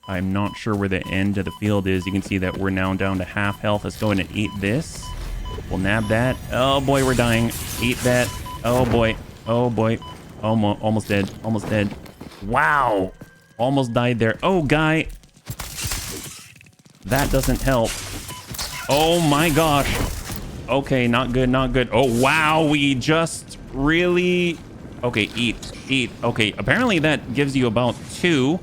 I'm not sure where the end of the field is. You can see that we're now down to half health. Let's go in and eat this. We'll nab that. Oh boy, we're dying. Eat that. Oh boy. Oh boy. Almost dead. Almost dead. Wow. Almost died there. Oh, guy. That doesn't help. Oh my gosh. Okay, not good, not good. Oh, wow. We just really... Okay, eat. Okay, apparently that gives you about 2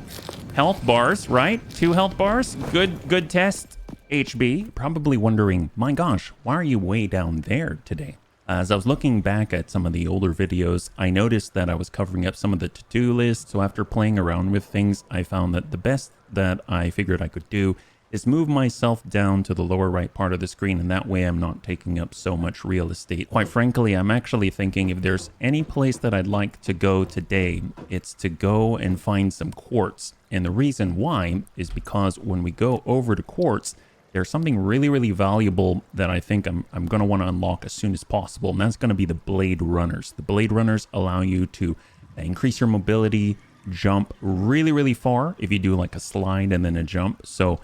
health bars, right? 2 health bars. Good test, HB. Probably wondering, my gosh, why are you way down there today? As I was looking back at some of the older videos, I noticed that I was covering up some of the to-do lists. So after playing around with things, I found that the best that I figured I could do is move myself down to the lower right part of the screen, and that way I'm not taking up so much real estate. Quite frankly, I'm actually thinking if there's any place that I'd like to go today, it's to go and find some quartz. And the reason why is because when we go over to quartz, there's something really valuable that I think I'm going to want to unlock as soon as possible, and that's going to be the blade runners. The blade runners allow you to increase your mobility, jump really far if you do like a slide and then a jump. So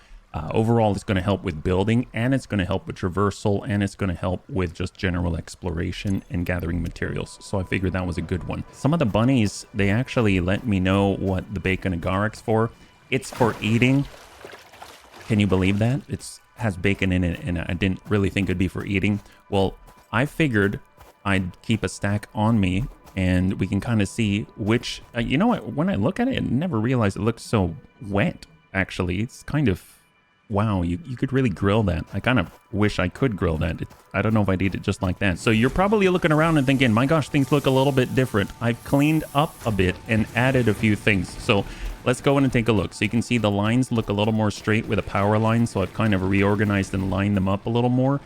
overall, it's going to help with building, and it's going to help with traversal, and it's going to help with just general exploration and gathering materials. So I figured that was a good one. Some of the bunnies, they actually let me know what the bacon agaric's for. It's for eating. Can you believe that? It has bacon in it, and I didn't really think it'd be for eating. Well, I figured I'd keep a stack on me, and we can kind of see which... you know what? When I look at it, I never realized it looks so wet, actually. It's kind of... Wow, you could really grill that. I kind of wish I could grill that. I don't know if I'd eat it just like that. So you're probably looking around and thinking, my gosh, things look a little bit different. I've cleaned up a bit and added a few things. So let's go in and take a look. So you can see the lines look a little more straight with a power line. So I've kind of reorganized and lined them up a little more.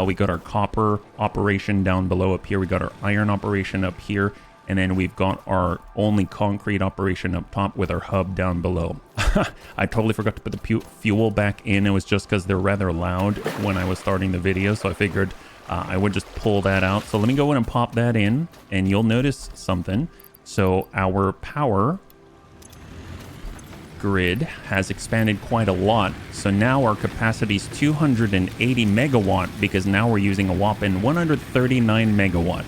We got our copper operation down below up here. We got our iron operation up here. And then we've got our only concrete operation up top with our hub down below. I totally forgot to put the fuel back in. It was just because they're rather loud when I was starting the video. So I figured I would just pull that out. So let me go in and pop that in, and you'll notice something. So our power grid has expanded quite a lot. So now our capacity is 280 megawatt because now we're using a whopping 139 megawatt.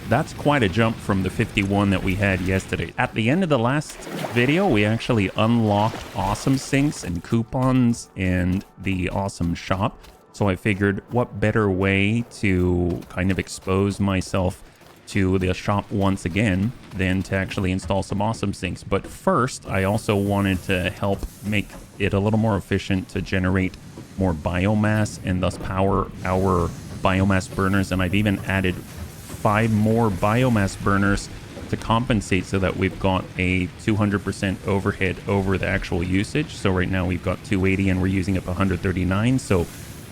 That's quite a jump from the 51 that we had yesterday. At the end of the last video, we actually unlocked awesome sinks and coupons and the awesome shop. So I figured what better way to kind of expose myself to the shop once again than to actually install some awesome sinks. But first, I also wanted to help make it a little more efficient to generate more biomass and thus power our biomass burners. And I've even added 5 more biomass burners to compensate so that we've got a 200% overhead over the actual usage. So right now we've got 280 and we're using up 139. So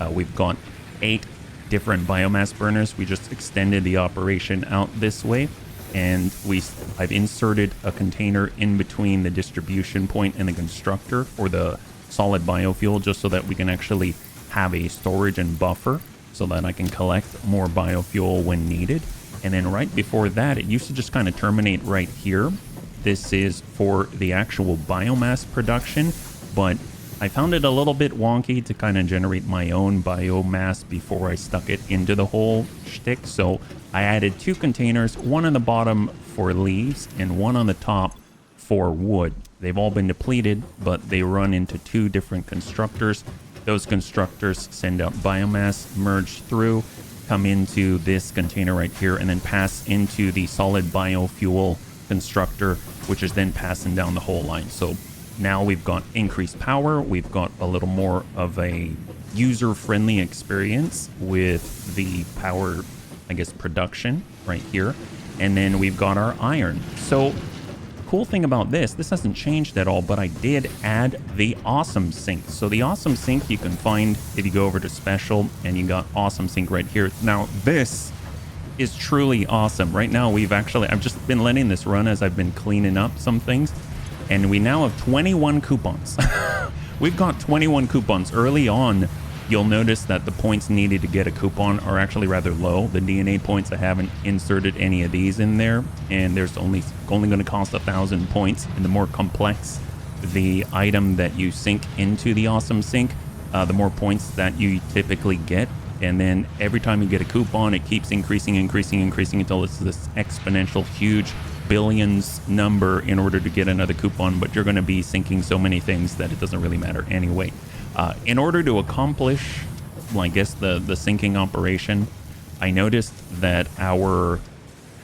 we've got 8 different biomass burners. We just extended the operation out this way, and I've inserted a container in between the distribution point and the constructor for the solid biofuel, just so that we can actually have a storage and buffer so that I can collect more biofuel when needed. And then right before that, it used to just kind of terminate right here. This is for the actual biomass production, but I found it a little bit wonky to kind of generate my own biomass before I stuck it into the whole shtick. So I added 2 containers, one on the bottom for leaves and one on the top for wood. They've all been depleted, but they run into 2 different constructors. Those constructors send out biomass, merge through, come into this container right here, and then pass into the solid biofuel constructor, which is then passing down the whole line. So now we've got increased power. We've got a little more of a user-friendly experience with the power, I guess, production right here. And then we've got our iron. So cool thing about this hasn't changed at all, but I did add the awesome sink. So the awesome sink you can find if you go over to special, and you got awesome sink right here. Now this is truly awesome. Right now I've just been letting this run as I've been cleaning up some things, and we now have 21 coupons. We've got 21 coupons. Early on, you'll notice that the points needed to get a coupon are actually rather low. The DNA points, I haven't inserted any of these in there, and there's only going to cost 1,000 points. And the more complex the item that you sink into the awesome sink, the more points that you typically get. And then every time you get a coupon, it keeps increasing until it's this exponential huge billions number in order to get another coupon. But you're going to be sinking so many things that it doesn't really matter anyway. In order to accomplish, well, I guess the sinking operation, I noticed that our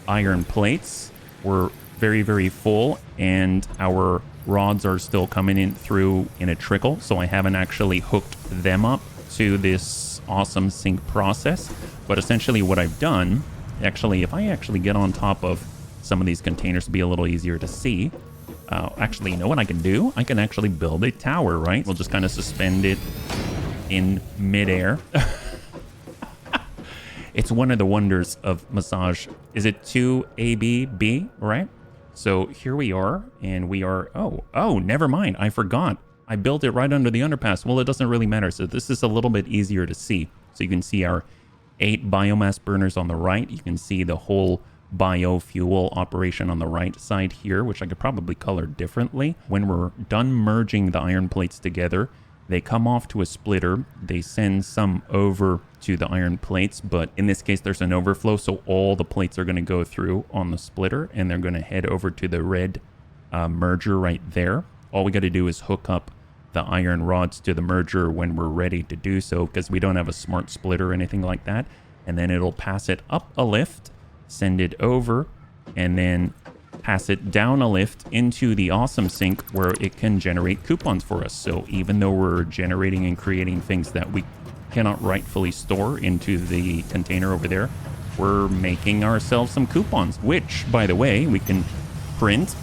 iron plates were very, very full, and our rods are still coming in through in a trickle. So I haven't actually hooked them up to this awesome sink process. But essentially what I've done, actually, if I actually get on top of some of these containers to be a little easier to see, actually, you know what I can do? I can actually build a tower, right? We'll just kind of suspend it in midair. It's one of the wonders of massage. Is it 2ABB, right? So here we are, and we are, oh, never mind. I forgot. I built it right under the underpass. Well, it doesn't really matter. So this is a little bit easier to see. So you can see our 8 biomass burners on the right. You can see the whole biofuel operation on the right side here, which I could probably color differently. When we're done merging the iron plates together, they come off to a splitter. They send some over to the iron plates, but in this case, there's an overflow. So all the plates are going to go through on the splitter, and they're going to head over to the red merger right there. All we got to do is hook up the iron rods to the merger when we're ready to do so, because we don't have a smart splitter or anything like that. And then it'll pass it up a lift, send it over, and then pass it down a lift into the awesome sink where it can generate coupons for us. So even though we're generating and creating things that we cannot rightfully store into the container over there, we're making ourselves some coupons, which, by the way, we can print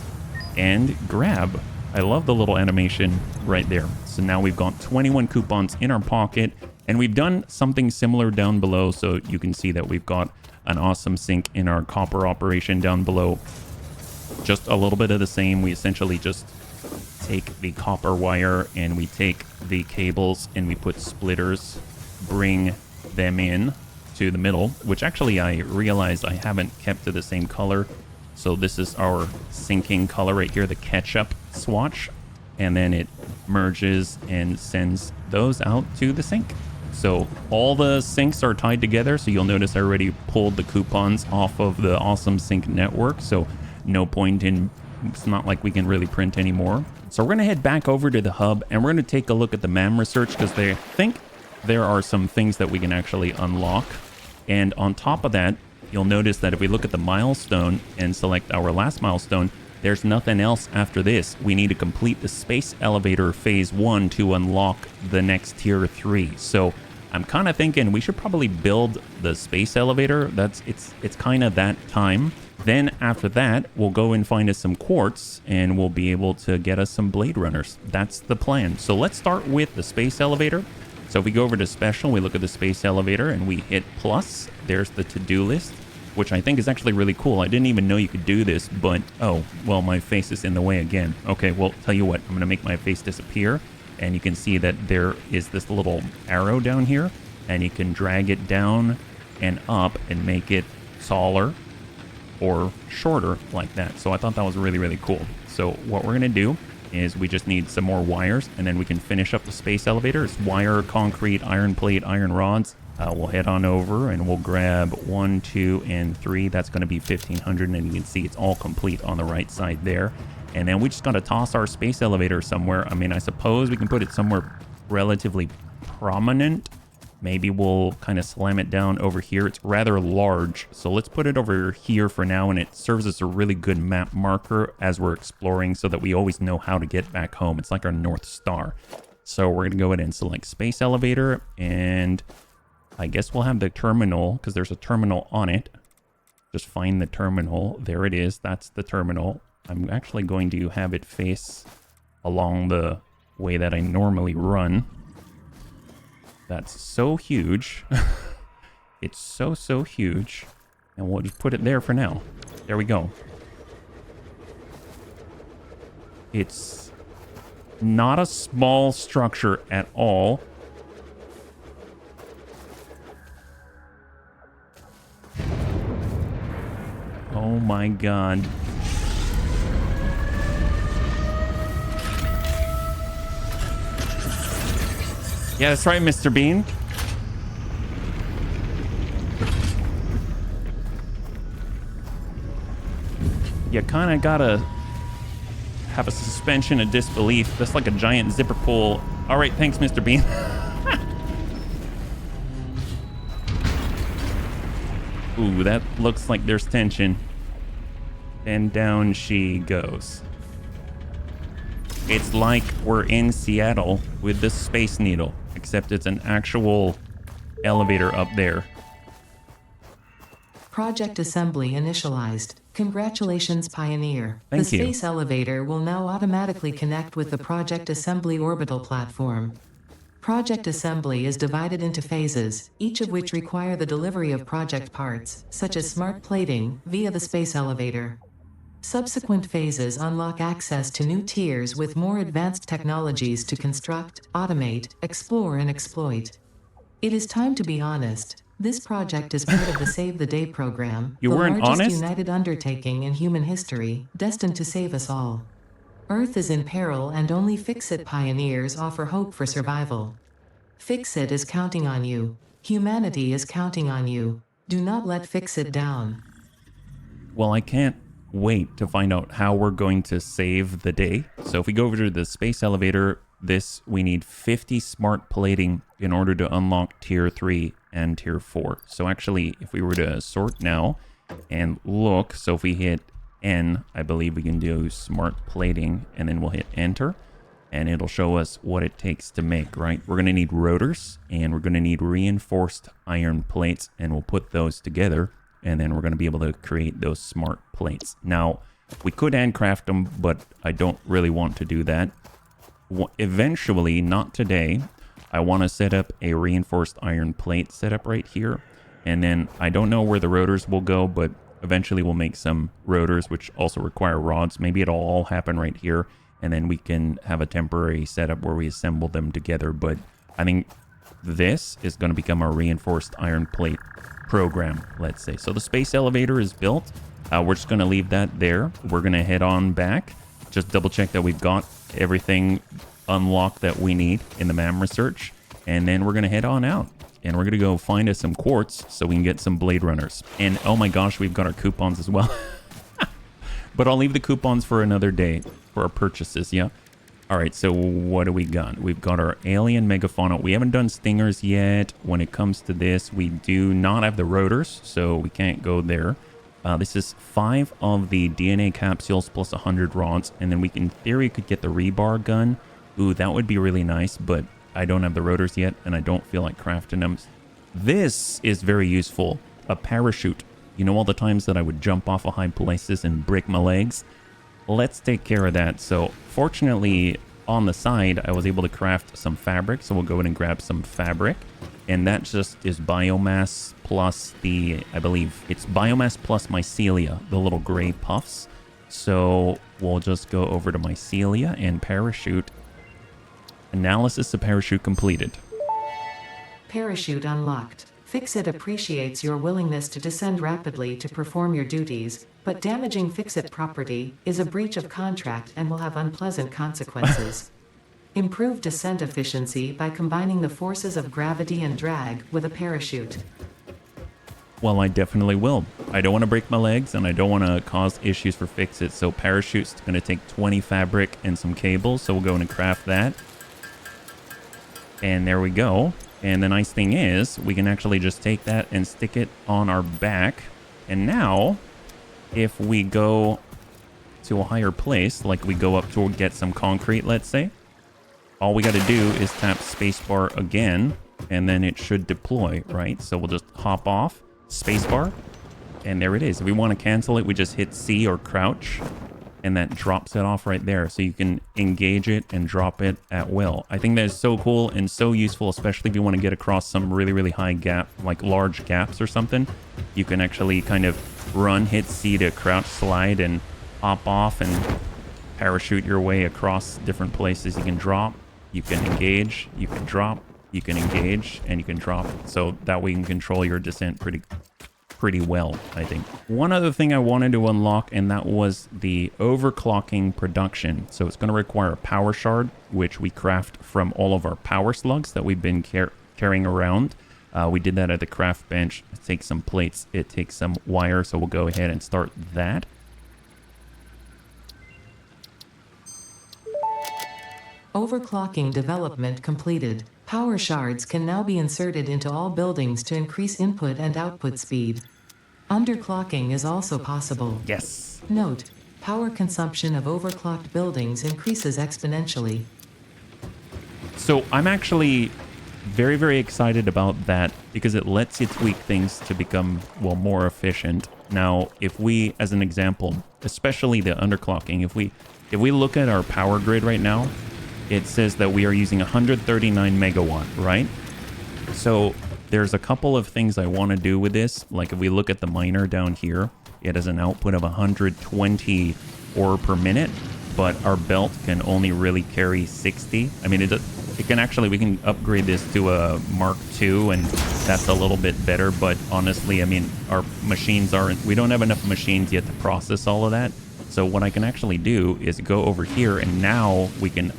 and grab. I love the little animation right there. So now we've got 21 coupons in our pocket, and we've done something similar down below. So you can see that we've got an awesome sink in our copper operation down below. Just a little bit of the same. We essentially just take the copper wire and we take the cables and we put splitters, bring them in to the middle, which actually I realized I haven't kept to the same color. So this is our sinking color right here, the ketchup swatch, and then it merges and sends those out to the sink. So all the sinks are tied together. So you'll notice I already pulled the coupons off of the awesome sink network. So no point in, it's not like we can really print anymore. So we're going to head back over to the hub, and we're going to take a look at the MAM research, because they think there are some things that we can actually unlock. And on top of that, you'll notice that if we look at the milestone and select our last milestone, there's nothing else after this. We need to complete the space elevator phase 1 to unlock the next tier 3. So I'm kind of thinking we should probably build the space elevator. It's kind of that time. Then after that, we'll go and find us some quartz, and we'll be able to get us some Blade Runners. That's the plan. So let's start with the space elevator. So if we go over to special, we look at the space elevator and we hit plus. There's the to-do list, which I think is actually really cool. I didn't even know you could do this, but oh, well, my face is in the way again. Okay, well, tell you what, I'm going to make my face disappear, and you can see that there is this little arrow down here, and you can drag it down and up and make it taller or shorter like that. So I thought that was really, really cool. So what we're going to do is we just need some more wires, and then we can finish up the space elevator. It's wire, concrete, iron plate, iron rods. We'll head on over and we'll grab 1, 2, and 3. That's going to be 1,500, and you can see it's all complete on the right side there. And then we just got to toss our space elevator somewhere. I mean, I suppose we can put it somewhere relatively prominent. Maybe we'll kind of slam it down over here. It's rather large, so let's put it over here for now, and it serves as a really good map marker as we're exploring so that we always know how to get back home. It's like our North Star. So we're going to go ahead and select space elevator, and I guess we'll have the terminal, because there's a terminal on it. Just find the terminal. There it is. That's the terminal. I'm actually going to have it face along the way that I normally run. That's so huge. It's so huge. And we'll just put it there for now. There we go. It's not a small structure at all. Oh my god. Yeah, that's right, Mr. Bean. You kind of gotta have a suspension of disbelief. That's like a giant zipper pull. All right, thanks, Mr. Bean. Ooh, that looks like there's tension. And down she goes. It's like we're in Seattle with the Space Needle, except it's an actual elevator up there. Project assembly initialized. Congratulations, Pioneer. Thank the you. space elevator will now automatically connect with the Project Assembly orbital platform. Project assembly is divided into phases, each of which require the delivery of project parts, such as smart plating, via the space elevator. Subsequent phases unlock access to new tiers with more advanced technologies to construct, automate, explore, and exploit. It is time to be honest. This project is part of the Save the Day program, You the weren't largest honest? united undertaking in human history, destined to save us all. Earth is in peril and only Fix-It pioneers offer hope for survival. Fix-It is counting on you. Humanity is counting on you. Do not let Fix-It down. Well, I can't wait to find out how we're going to save the day. So if we go over to the space elevator, we need 50 smart plating in order to unlock tier 3 and tier 4. So actually, if we were to sort now and look, so if we hit N, I believe we can do smart plating, and then we'll hit enter, and it'll show us what it takes to make, right? We're going to need rotors, and we're going to need reinforced iron plates, and we'll put those together, and then we're going to be able to create those smart plates. Now, we could handcraft them, but I don't really want to do that. Eventually, not today, I want to set up a reinforced iron plate setup right here, and then I don't know where the rotors will go, but eventually we'll make some rotors, which also require rods. Maybe it'll all happen right here, and then we can have a temporary setup where we assemble them together. But I think this is going to become our reinforced iron plate program, let's say. So the space elevator is built. We're just going to leave that there. We're going to head on back. Just double check that we've got everything unlocked that we need in the MAM research. And then we're going to head on out. And we're going to go find us some quartz so we can get some Blade Runners. And oh my gosh, we've got our coupons as well. But I'll leave the coupons for another day for our purchases, yeah? All right, so what do we got? We've got our alien megafauna. We haven't done stingers yet. When it comes to this, we do not have the rotors, so we can't go there. This is 5 of the DNA capsules plus 100 rods, and then we in theory could get the rebar gun. Ooh, that would be really nice, but I don't have the rotors yet, and I don't feel like crafting them. This is very useful. A parachute. You know all the times that I would jump off of high places and break my legs? Let's take care of that. So fortunately, on the side, I was able to craft some fabric. So we'll go in and grab some fabric. And that just is biomass plus I believe it's biomass plus mycelia, the little gray puffs. So we'll just go over to mycelia and parachute. Analysis of parachute completed. Parachute unlocked. Fix-It appreciates your willingness to descend rapidly to perform your duties, but damaging Fix-It property is a breach of contract and will have unpleasant consequences. Improve descent efficiency by combining the forces of gravity and drag with a parachute. Well, I definitely will. I don't want to break my legs, and I don't want to cause issues for Fix-It, so parachute's going to take 20 fabric and some cables, so we'll go in and craft that. And there we go. And the nice thing is, we can actually just take that and stick it on our back. And now, if we go to a higher place, like we go up to get some concrete, let's say, all we got to do is tap spacebar again, and then it should deploy, right? So we'll just hop off, spacebar, and there it is. If we want to cancel it, we just hit C or crouch, and that drops it off right there. So you can engage it and drop it at will. I think that is so cool and so useful, especially if you want to get across some really, really high gap, like large gaps or something. You can actually kind of run, hit C to crouch slide and hop off and parachute your way across different places. You can drop, you can engage, you can drop, you can engage, and you can drop. So that way you can control your descent pretty well, I think. One other thing I wanted to unlock, and that was the overclocking production. So it's going to require a power shard, which we craft from all of our power slugs that we've been carrying around. We did that at the craft bench. It takes some plates, it takes some wire, so we'll go ahead and start that. Overclocking development completed. Power shards can now be inserted into all buildings to increase input and output speed. Underclocking is also possible. Yes. Note: power consumption of overclocked buildings increases exponentially. So I'm actually very, very excited about that because it lets you tweak things to become, well, more efficient. Now, if we, as an example, especially the underclocking, if we look at our power grid right now, it says that we are using 139 megawatt, right? So there's a couple of things I want to do with this. Like if we look at the miner down here, it has an output of 120 ore per minute, but our belt can only really carry 60. I mean, it can actually, we can upgrade this to a Mark II, and that's a little bit better. But honestly, I mean, our machines we don't have enough machines yet to process all of that. So what I can actually do is go over here, and now we can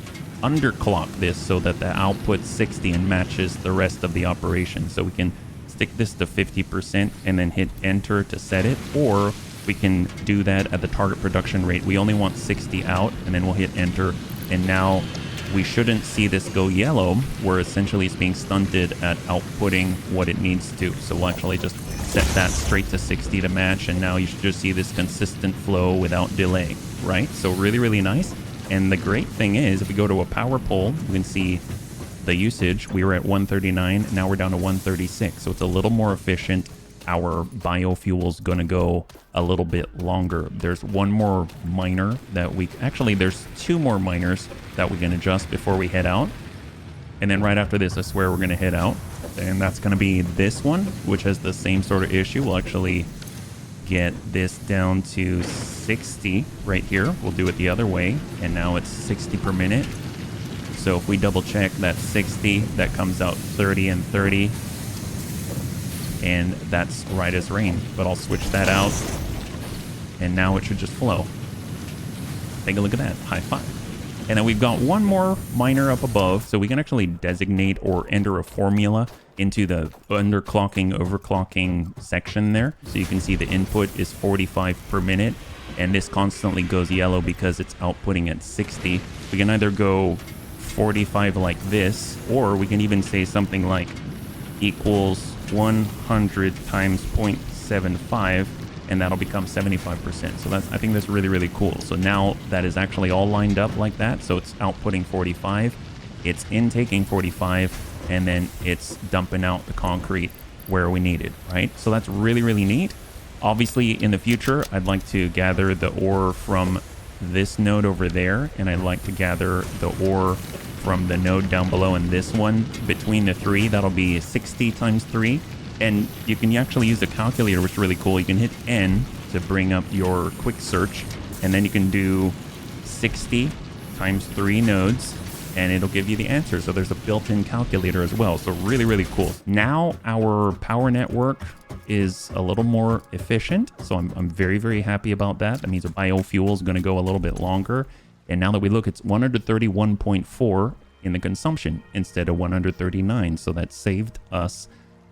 underclock this so that the output's 60 and matches the rest of the operation. So we can stick this to 50% and then hit enter to set it, or we can do that at the target production rate. We only want 60 out, and then we'll hit enter, and now we shouldn't see this go yellow, where essentially it's being stunted at outputting what it needs to. So we'll actually just set that straight to 60 to match, and now you should just see this consistent flow without delay, right? So really, really nice. And the great thing is, if we go to a power pole, we can see the usage. We were at 139, now we're down to 136. So it's a little more efficient. Our biofuel's going to go a little bit longer. There's one more miner that there's two more miners that we can adjust before we head out. And then right after this, I swear we're going to head out. And that's going to be this one, which has the same sort of issue. We'll actually get this down to 60 right here. We'll do it the other way, and now it's 60 per minute. So if we double check that 60, that comes out 30 and 30, and that's right as rain. But I'll switch that out, and now it should just flow. Take a look at that. High five. And then we've got one more miner up above, so we can actually designate or enter a formula into the underclocking, overclocking section there. So you can see the input is 45 per minute, and this constantly goes yellow because it's outputting at 60. We can either go 45 like this, or we can even say something like equals 100 times 0.75, and that'll become 75%. So I think that's really, really cool. So now that is actually all lined up like that. So it's outputting 45, it's intaking 45, and then it's dumping out the concrete where we need it, right? So that's really, really neat. Obviously, in the future, I'd like to gather the ore from this node over there, and I'd like to gather the ore from the node down below and this one. Between the three, that'll be 60 times 3. And you can actually use the calculator, which is really cool. You can hit N to bring up your quick search, and then you can do 60 times 3 nodes, and it'll give you the answer. So there's a built-in calculator as well. So really, really cool. Now our power network is a little more efficient. So I'm very, very happy about that. That means the biofuel is going to go a little bit longer. And now that we look, it's 131.4 in the consumption instead of 139. So that saved us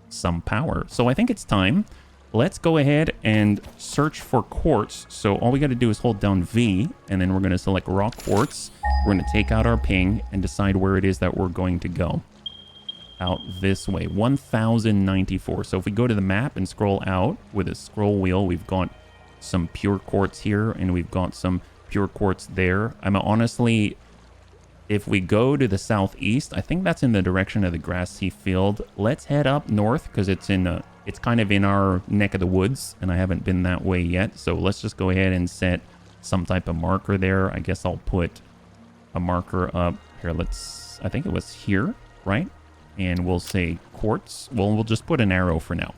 some power. So I think it's time. Let's go ahead and search for quartz. So all we got to do is hold down V, and then we're going to select raw quartz. We're going to take out our ping and decide where it is that we're going to go. Out this way, 1094. So if we go to the map and scroll out with a scroll wheel, we've got some pure quartz here, and we've got some pure quartz there. I'm honestly, if we go to the southeast, I think that's in the direction of the grassy field. Let's head up north because it's kind of in our neck of the woods, and I haven't been that way yet. So let's just go ahead and set some type of marker there. I guess I'll put a marker up here. I think it was here, right? And we'll say quartz. Well, we'll just put an arrow for now.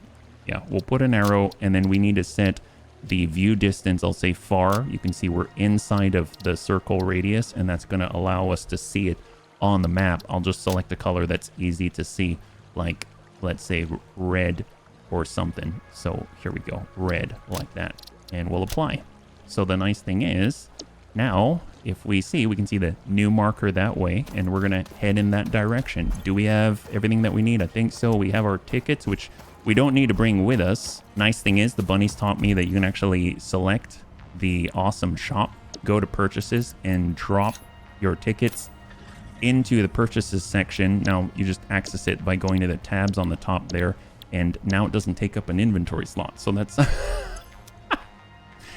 Yeah, we'll put an arrow, and then we need to set the view distance. I'll say far. You can see we're inside of the circle radius, and that's going to allow us to see it on the map. I'll just select a color that's easy to see, like let's say red, or something. So here we go, red like that, and we'll apply. So the nice thing is, now if we see, we can see the new marker that way, and we're gonna head in that direction. Do we have everything that we need? I think so. We have our tickets, which we don't need to bring with us. Nice thing is, the bunnies taught me that you can actually select the awesome shop, go to purchases, and drop your tickets into the purchases section. Now you just access it by going to the tabs on the top there, and now it doesn't take up an inventory slot. So that's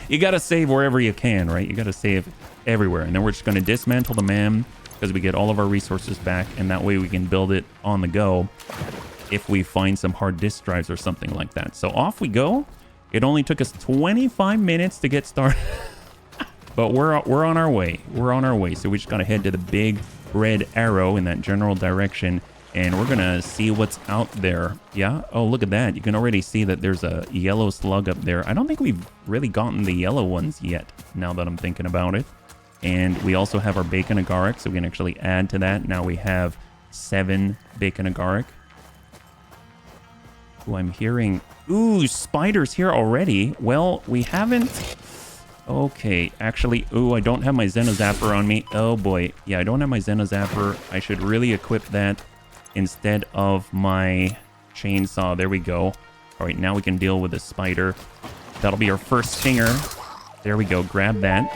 you gotta save wherever you can, right? You gotta save everywhere. And then we're just gonna dismantle the MAM because we get all of our resources back, and that way we can build it on the go if we find some hard disk drives or something like that. So off we go. It only took us 25 minutes to get started. But we're on our way. We're on our way. So we just gotta head to the big red arrow in that general direction, and we're gonna see what's out there. Yeah. Oh, look at that. You can already see that there's a yellow slug up there. I don't think we've really gotten the yellow ones yet, now that I'm thinking about it. And we also have our bacon agaric, so we can actually add to that. Now we have 7 bacon agaric. Ooh, I'm hearing, ooh, spiders here already. Well, we haven't. Okay, actually, ooh, I don't have my Xenozapper on me. Oh boy, yeah, I don't have my Xenozapper. I should really equip that instead of my chainsaw. There we go. All right, now we can deal with the spider. That'll be our first stinger. There we go, grab that.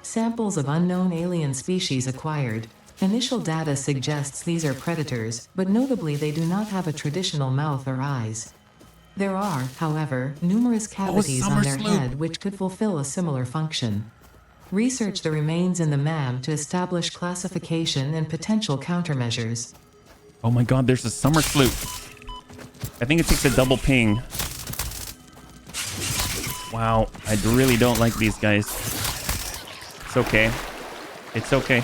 Samples of unknown alien species acquired. Initial data suggests these are predators, but notably they do not have a traditional mouth or eyes. There are, however, numerous cavities on their head which could fulfill a similar function. Research the remains in the MAM to establish classification and potential countermeasures. Oh my god, there's a summer sloop. I think it takes a double ping. Wow, I really don't like these guys. It's okay. It's okay.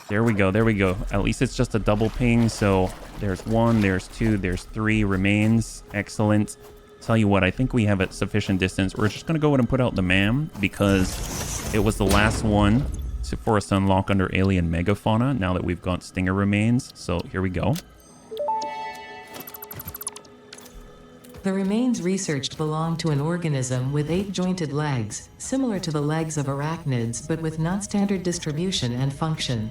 There we go, there we go. At least it's just a double ping, so there's 1, there's 2, there's 3 remains. Excellent. Tell you what, I think we have a sufficient distance. We're just gonna go ahead and put out the MAM because it was the last one for us to unlock under alien megafauna now that we've got stinger remains. So here we go. The remains researched belong to an organism with 8 jointed legs, similar to the legs of arachnids but with non-standard distribution and function.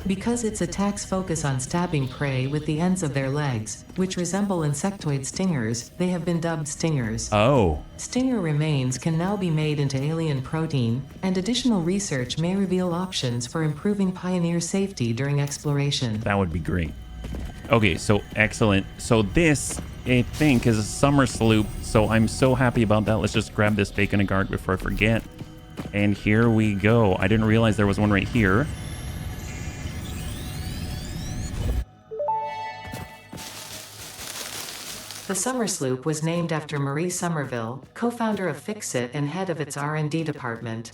Because its attacks focus on stabbing prey with the ends of their legs, which resemble insectoid stingers, they have been dubbed stingers. Oh. Stinger remains can now be made into alien protein, and additional research may reveal options for improving pioneer safety during exploration. That would be great. Okay, so excellent. So this, I think, is a summer sloop, so I'm so happy about that. Let's just grab this bacon agaric before I forget. And here we go. I didn't realize there was one right here. The Summer Sloop was named after Marie Somerville, co-founder of Fixit and head of its R&D department.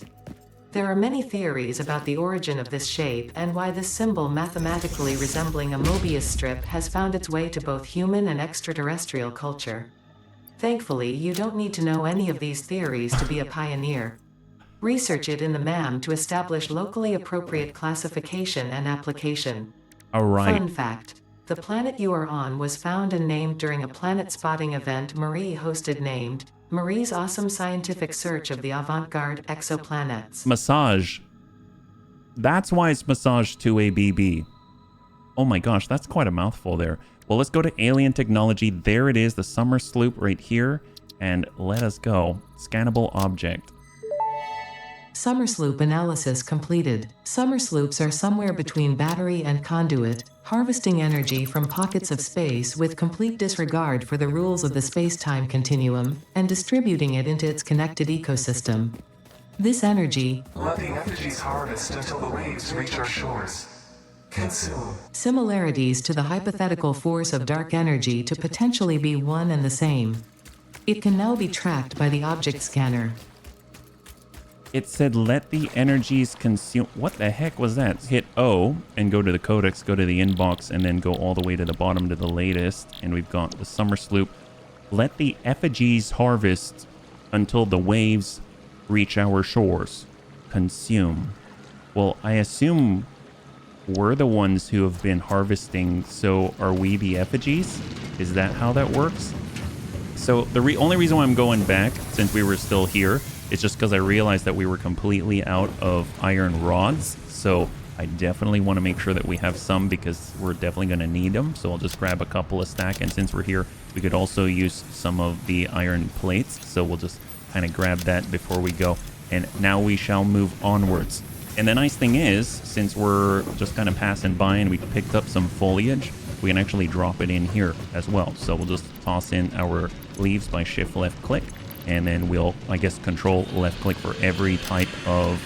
There are many theories about the origin of this shape and why this symbol mathematically resembling a Mobius strip has found its way to both human and extraterrestrial culture. Thankfully, you don't need to know any of these theories to be a pioneer. Research it in the MAM to establish locally appropriate classification and application. All right. Fun fact. The planet you are on was found and named during a planet spotting event Marie hosted named Marie's Awesome Scientific Search of the Avant-Garde Exoplanets. Massage. That's why it's Massage 2ABB. Oh my gosh, that's quite a mouthful there. Well, let's go to alien technology. There it is, the summer sloop right here. And let us go. Scannable object. Summer sloop analysis completed. Summer sloops are somewhere between battery and conduit, harvesting energy from pockets of space with complete disregard for the rules of the space-time continuum, and distributing it into its connected ecosystem. This energy, let the effigies harvest until the waves reach our shores. Consume. Similarities to the hypothetical force of dark energy to potentially be one and the same. It can now be tracked by the object scanner. It said, let the energies consume. What the heck was that? Hit O and go to the codex, go to the inbox, and then go all the way to the bottom to the latest. And we've got the summer sloop. Let the effigies harvest until the waves reach our shores. Consume. Well, I assume we're the ones who have been harvesting, so are we the effigies? Is that how that works? So the only reason why I'm going back, since we were still here, is just because I realized that we were completely out of iron rods. So I definitely want to make sure that we have some, because we're definitely going to need them. So I'll just grab a couple of stack, and since we're here, we could also use some of the iron plates. So we'll just kind of grab that before we go. And now we shall move onwards. And the nice thing is, since we're just kind of passing by and we picked up some foliage, we can actually drop it in here as well. So we'll just toss in our leaves by shift left click, and then we'll, I guess, control left click for every type of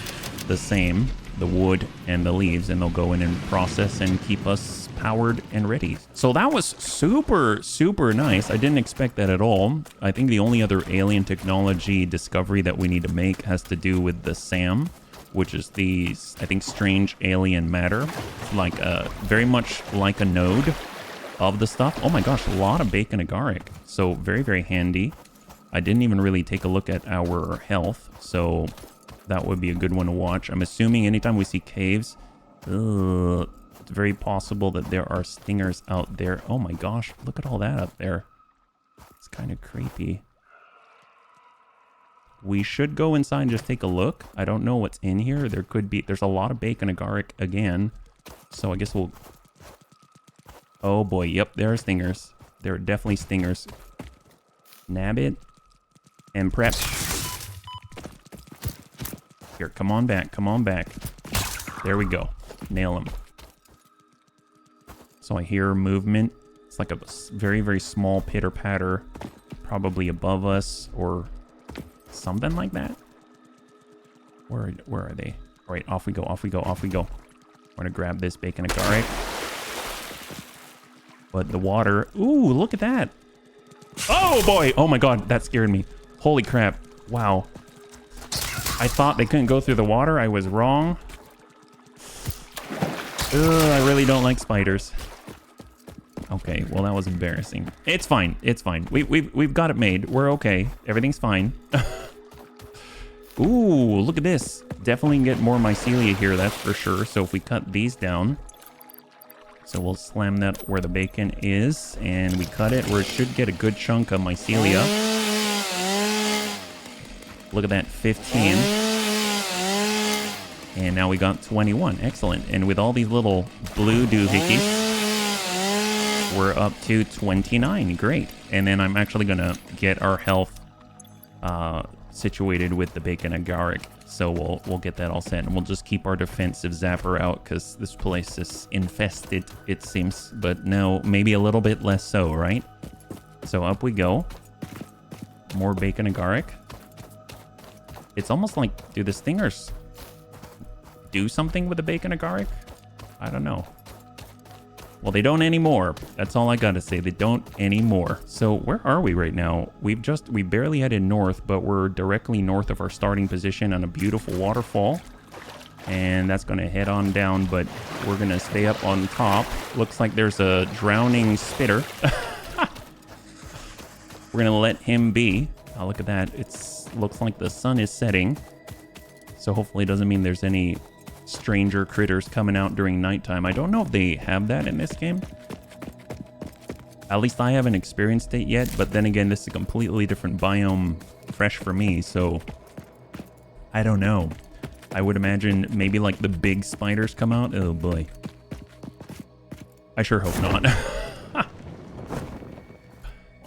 the same, the wood and the leaves, and they'll go in and process and keep us powered and ready. So that was super nice. I didn't expect that at all. I think the only other alien technology discovery that we need to make has to do with the SAM, which is the, I think, strange alien matter, like very much like a node of the stuff. Oh my gosh, a lot of bacon agaric. So very handy. I didn't even really take a look at our health, so that would be a good one to watch. I'm assuming anytime we see caves, it's very possible that there are stingers out there. Oh my gosh, look at all that up there. It's kind of creepy. We should go inside and just take a look. I don't know what's in here. There's a lot of bacon agaric again. So I guess we'll... Oh boy, yep, there are stingers. There are definitely stingers. Nab it. And prep. Here, come on back, come on back. There we go. Nail him. So I hear movement. It's like a very small pitter-patter. Probably above us or... something like that. Where are they? All right, off we go. We're gonna grab this bacon agaric. But the water, ooh, look at that. Oh boy, oh my god, that scared me. Holy crap, wow. I thought they couldn't go through the water. I was wrong. Ugh, I really don't like spiders. Okay, well, that was embarrassing. It's fine. We've got it made. We're okay. Everything's fine. Ooh, look at this. Definitely get more mycelia here, that's for sure. So if we cut these down, so we'll slam that where the bacon is, and we cut it where it should get a good chunk of mycelia. Look at that, 15. And now we got 21. Excellent. And with all these little blue doohickeys, we're up to 29. Great. And then I'm actually going to get our health situated with the bacon agaric. So we'll get that all set. And we'll just keep our defensive zapper out because this place is infested, it seems. But no, maybe a little bit less so, right? So up we go. More bacon agaric. It's almost like, do the stingers do something with the bacon agaric? I don't know. Well, they don't anymore. That's all I gotta say. They don't anymore. So where are we right now? We barely headed north, but we're directly north of our starting position on a beautiful waterfall. And that's gonna head on down, but we're gonna stay up on top. Looks like there's a drowning spitter. We're gonna let him be. Oh, look at that. Looks like the sun is setting. So hopefully it doesn't mean there's any stranger critters coming out during nighttime. I don't know if they have that in this game. At least I haven't experienced it yet, but then again, this is a completely different biome, fresh for me, so I don't know. I would imagine maybe like the big spiders come out. Oh boy. I sure hope not.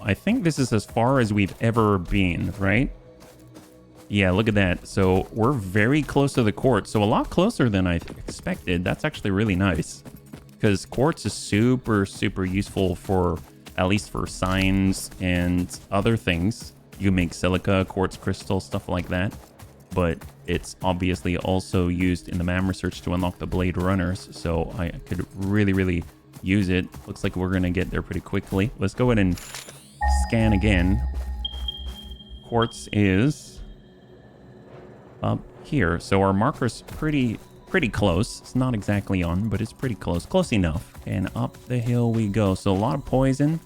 I think this is as far as we've ever been, right? Yeah, look at that. So we're very close to the quartz. So a lot closer than I expected. That's actually really nice. Because quartz is super useful for, at least for signs and other things. You make silica, quartz crystal, stuff like that. But it's obviously also used in the MAM research to unlock the Blade Runners. So I could really use it. Looks like we're going to get there pretty quickly. Let's go ahead and scan again. Quartz is up here, so our marker's pretty close. It's not exactly on, but it's pretty close enough. And up the hill we go. So a lot of poison.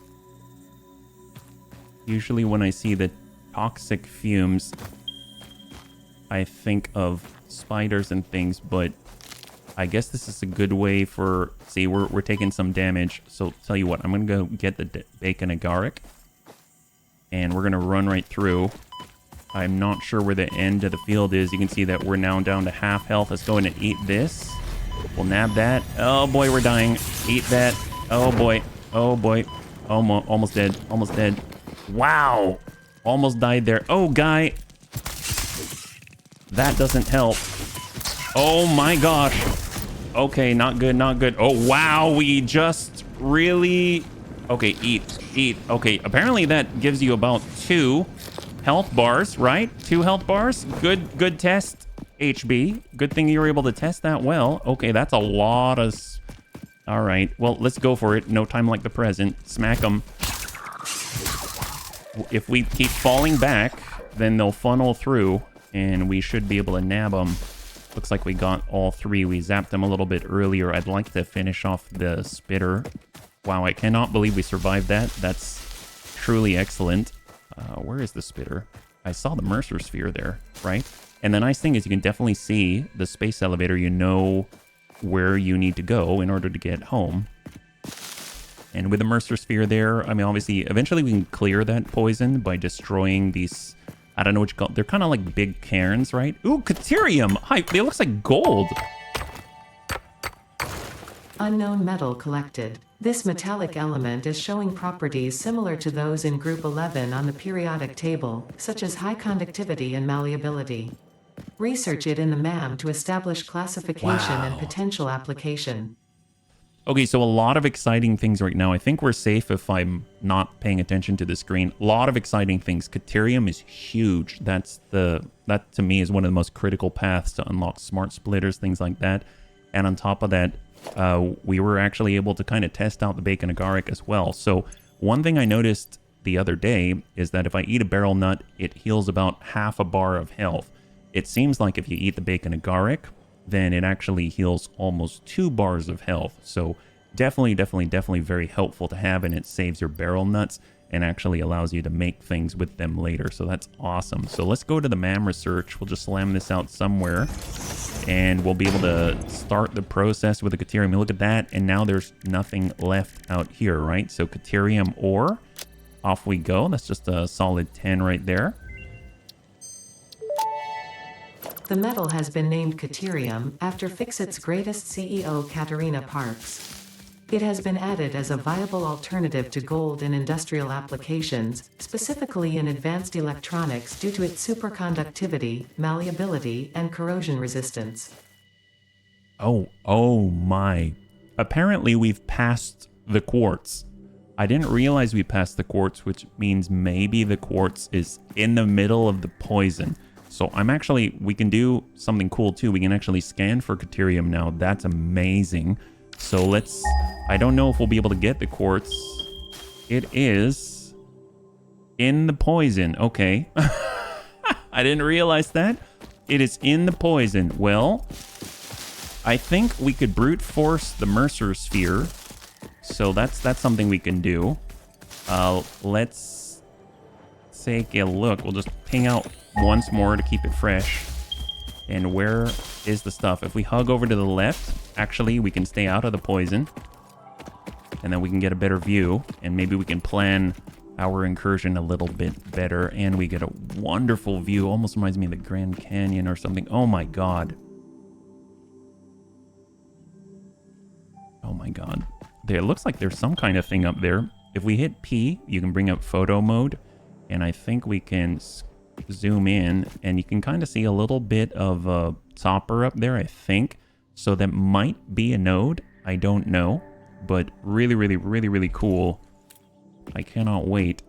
Usually when I see the toxic fumes, I think of spiders and things, but I guess this is a good way for... See, we're taking some damage. So, tell you what. I'm going to go get the bacon agaric. And we're going to run right through. I'm not sure where the end of the field is. You can see that we're now down to half health. Let's go in and eat this. We'll nab that. Oh, boy, we're dying. Eat that. Oh, boy. Oh, boy. Almost dead. Almost dead. Wow. Almost died there. Oh, guy. That doesn't help. Oh, my gosh. Okay, not good, not good. Oh, wow. We just really... Okay, eat. Okay, apparently that gives you about 2 health bars, right? 2 health bars. Good test, HB. Good thing you were able to test that well. Okay, that's a lot of... All right, well, let's go for it. No time like the present. Smack them. If we keep falling back, then they'll funnel through, and we should be able to nab them. Looks like we got all 3. We zapped them a little bit earlier. I'd like to finish off the spitter. Wow, I cannot believe we survived that. That's truly excellent. Where is the spitter? I saw the Mercer sphere there, right? And the nice thing is you can definitely see the space elevator. You know where you need to go in order to get home. And with the Mercer sphere there, I mean, obviously, eventually we can clear that poison by destroying these... I don't know what you call it. They're kind of like big cairns, right? Ooh, Caterium! Hi, it looks like gold. Unknown metal collected. This metallic element is showing properties similar to those in Group 11 on the periodic table, such as high conductivity and malleability. Research it in the MAM to establish classification and potential application. Okay, so a lot of exciting things right now. I think we're safe if I'm not paying attention to the screen. A lot of exciting things. Caterium is huge. That to me is one of the most critical paths to unlock smart splitters, things like that. And on top of that, we were actually able to kind of test out the bacon agaric as well. So one thing I noticed the other day is that if I eat a barrel nut, it heals about half a bar of health. It seems like if you eat the bacon agaric, then it actually heals almost 2 bars of health. So definitely very helpful to have, and it saves your barrel nuts and actually allows you to make things with them later. So that's awesome. So let's go to the MAM research. We'll just slam this out somewhere, and we'll be able to start the process with the Caterium. Look at that, and now there's nothing left out here, right? So Caterium ore, off we go. That's just a solid 10 right there. The metal has been named Caterium after Fixit's greatest CEO Katerina Parks. It has been added as a viable alternative to gold in industrial applications, specifically in advanced electronics due to its superconductivity, malleability, and corrosion resistance. Oh my. Apparently we've passed the quartz. I didn't realize we passed the quartz, which means maybe the quartz is in the middle of the poison. So we can do something cool too. We can actually scan for Caterium now. That's amazing. So I don't know if we'll be able to get the quartz. It is in the poison. Okay. I didn't realize that. It is in the poison. Well, I think we could brute force the Mercer sphere. So that's something we can do. Let's take a look. We'll just ping out once more to keep it fresh. And where is the stuff? If we hug over to the left, actually, we can stay out of the poison. And then we can get a better view. And maybe we can plan our incursion a little bit better. And we get a wonderful view. Almost reminds me of the Grand Canyon or something. Oh my god. Oh my god. It looks like there's some kind of thing up there. If we hit P, you can bring up photo mode. And I think we can zoom in, and you can kind of see a little bit of a topper up there, I think. So that might be a node. I don't know. But really cool. I cannot wait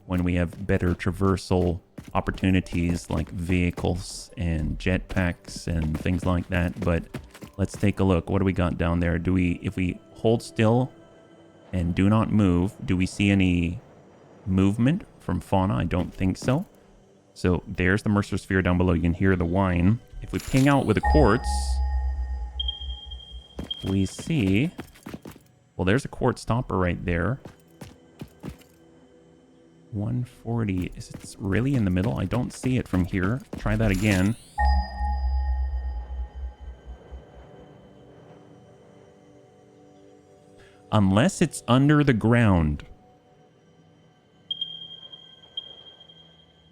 when we have better traversal opportunities like vehicles and jetpacks and things like that. But let's take a look. What do we got down there? If we hold still and do not move, do we see any movement from fauna? I don't think so. So there's the Mercer sphere down below. You can hear the whine. If we ping out with a quartz, we see... Well, there's a quartz topper right there. 140. Is it really in the middle? I don't see it from here. Try that again. Unless it's under the ground.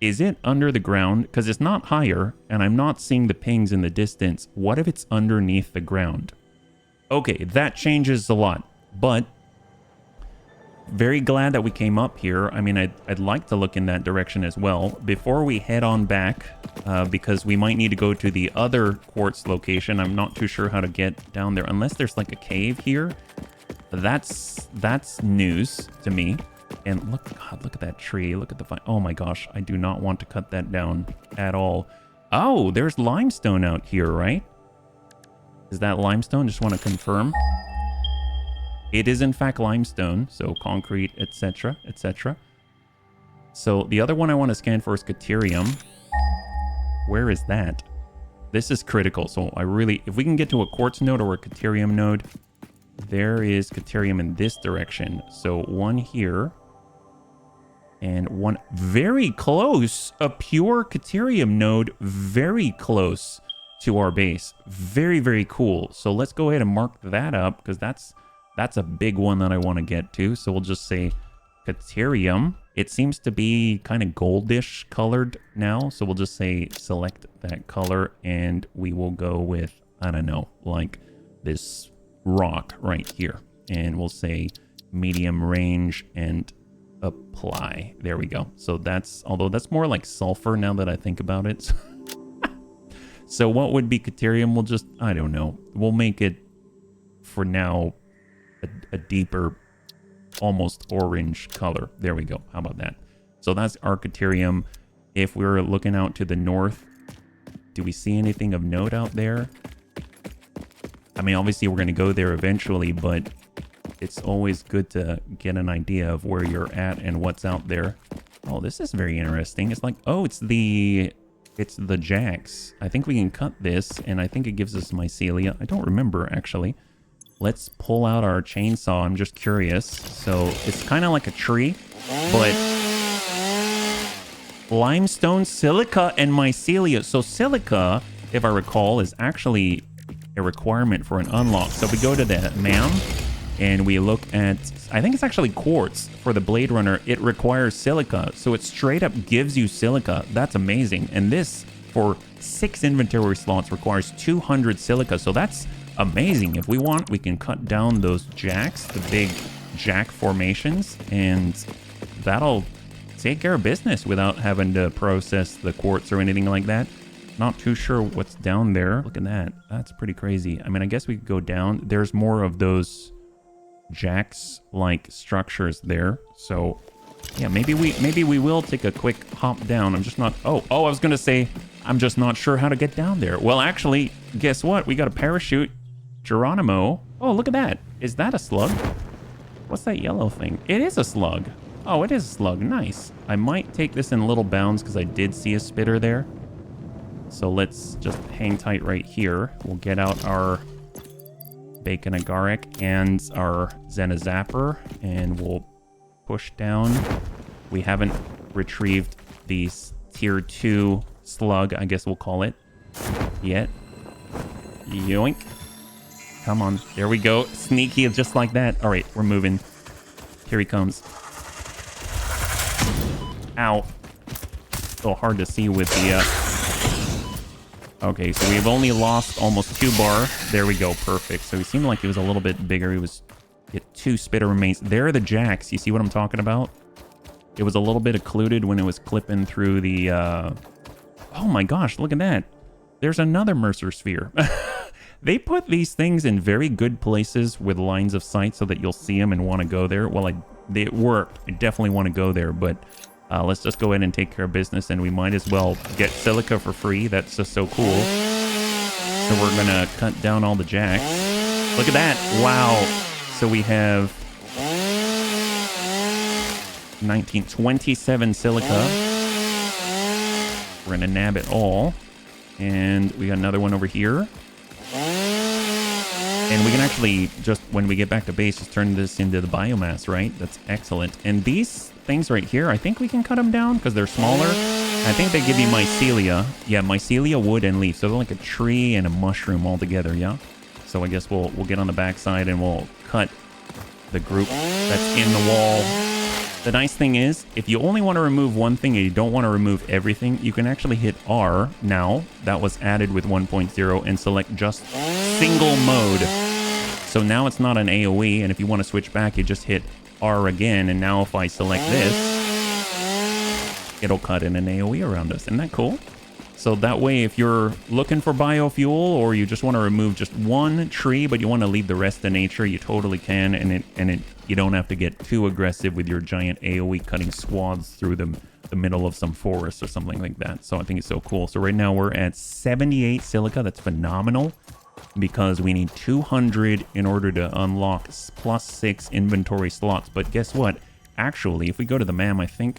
Is it under the ground? Because it's not higher, and I'm not seeing the pings in the distance. What if it's underneath the ground? Okay, that changes a lot, but very glad that we came up here. I mean, I'd like to look in that direction as well before we head on back, because we might need to go to the other quartz location. I'm not too sure how to get down there, unless there's like a cave here. That's news to me. And look, God, look at that tree. Look at the oh my gosh, I do not want to cut that down at all. Oh, there's limestone out here, right? Is that limestone? Just want to confirm. It is in fact limestone, so concrete, etc., etc. So the other one I want to scan for is Caterium. Where is that? This is critical. So I really, if we can get to a quartz node or a Caterium node, there is Caterium in this direction. So one here and one very close, a pure Caterium node, very close to our base. Very, very cool. So let's go ahead and mark that up, because that's a big one that I want to get to. So we'll just say Caterium. It seems to be kind of goldish colored now. So we'll just say select that color, and we will go with, I don't know, like this rock right here. And we'll say medium range and apply. There we go. So that's, although that's more like sulfur now that I think about it. So what would be Caterium? We'll just, I don't know. We'll make it for now a deeper, almost orange color. There we go. How about that? So that's our Caterium. If we're looking out to the north, do we see anything of note out there? I mean, obviously we're going to go there eventually, but it's always good to get an idea of where you're at and what's out there. Oh, this is very interesting. It's like, oh, it's the jacks. I think we can cut this, and I think it gives us mycelia. I don't remember, actually. Let's pull out our chainsaw. I'm just curious. So it's kind of like a tree, but limestone, silica, and mycelia. So silica, if I recall, is actually a requirement for an unlock. So if we go to the MAM and we look at, I think it's actually quartz for the Blade Runner, it requires silica. So it straight up gives you silica. That's amazing. And this, for 6 inventory slots, requires 200 silica. So that's amazing. If we want, we can cut down those jacks, the big jack formations, and that'll take care of business without having to process the quartz or anything like that. Not too sure what's down there. Look at that. That's pretty crazy. I mean, I guess we could go down. There's more of those jacks-like structures there. So, yeah, maybe we will take a quick hop down. I'm just not... Oh, I was going to say, I'm just not sure how to get down there. Well, actually, guess what? We got a parachute. Geronimo. Oh, look at that. Is that a slug? What's that yellow thing? It is a slug. Oh, it is a slug. Nice. I might take this in little bounds because I did see a spitter there. So let's just hang tight right here. We'll get out our bacon agaric and our Zenazapper, and we'll push down. We haven't retrieved the tier 2 slug, I guess we'll call it, yet. Yoink. Come on. There we go. Sneaky, just like that. All right, we're moving. Here he comes. Ow. So hard to see with the... Okay, so we've only lost almost 2 bar. There we go. Perfect. So he seemed like he was a little bit bigger. He was... Get 2 spitter remains. There are the jacks. You see what I'm talking about? It was a little bit occluded when it was clipping through the... Oh my gosh, look at that. There's another Mercer Sphere. They put these things in very good places with lines of sight so that you'll see them and want to go there. Well, they work. I definitely want to go there, but let's just go ahead and take care of business, and we might as well get silica for free. That's just so cool. So we're going to cut down all the jacks. Look at that. Wow. So we have 27 silica. We're going to nab it all. And we got another one over here. And we can actually, just when we get back to base, just turn this into the biomass, right? That's excellent. And these things right here, I think we can cut them down because they're smaller. I think they give you mycelia. Yeah, mycelia, wood, and leaf. So they're like a tree and a mushroom all together, yeah? So I guess we'll get on the backside and we'll cut the group that's in the wall. The nice thing is, if you only want to remove one thing and you don't want to remove everything, you can actually hit R now. That was added with 1.0 and select just single mode. So now it's not an AoE, and if you want to switch back, you just hit R again, and now if I select this, it'll cut in an AoE around us. Isn't that cool? So that way, if you're looking for biofuel or you just want to remove just one tree, but you want to leave the rest to nature, you totally can, and you don't have to get too aggressive with your giant AoE cutting swaths through the middle of some forest or something like that. So I think it's so cool. So right now we're at 78 silica. That's phenomenal because we need 200 in order to unlock +6 inventory slots. But guess what? Actually, if we go to the MAM, I think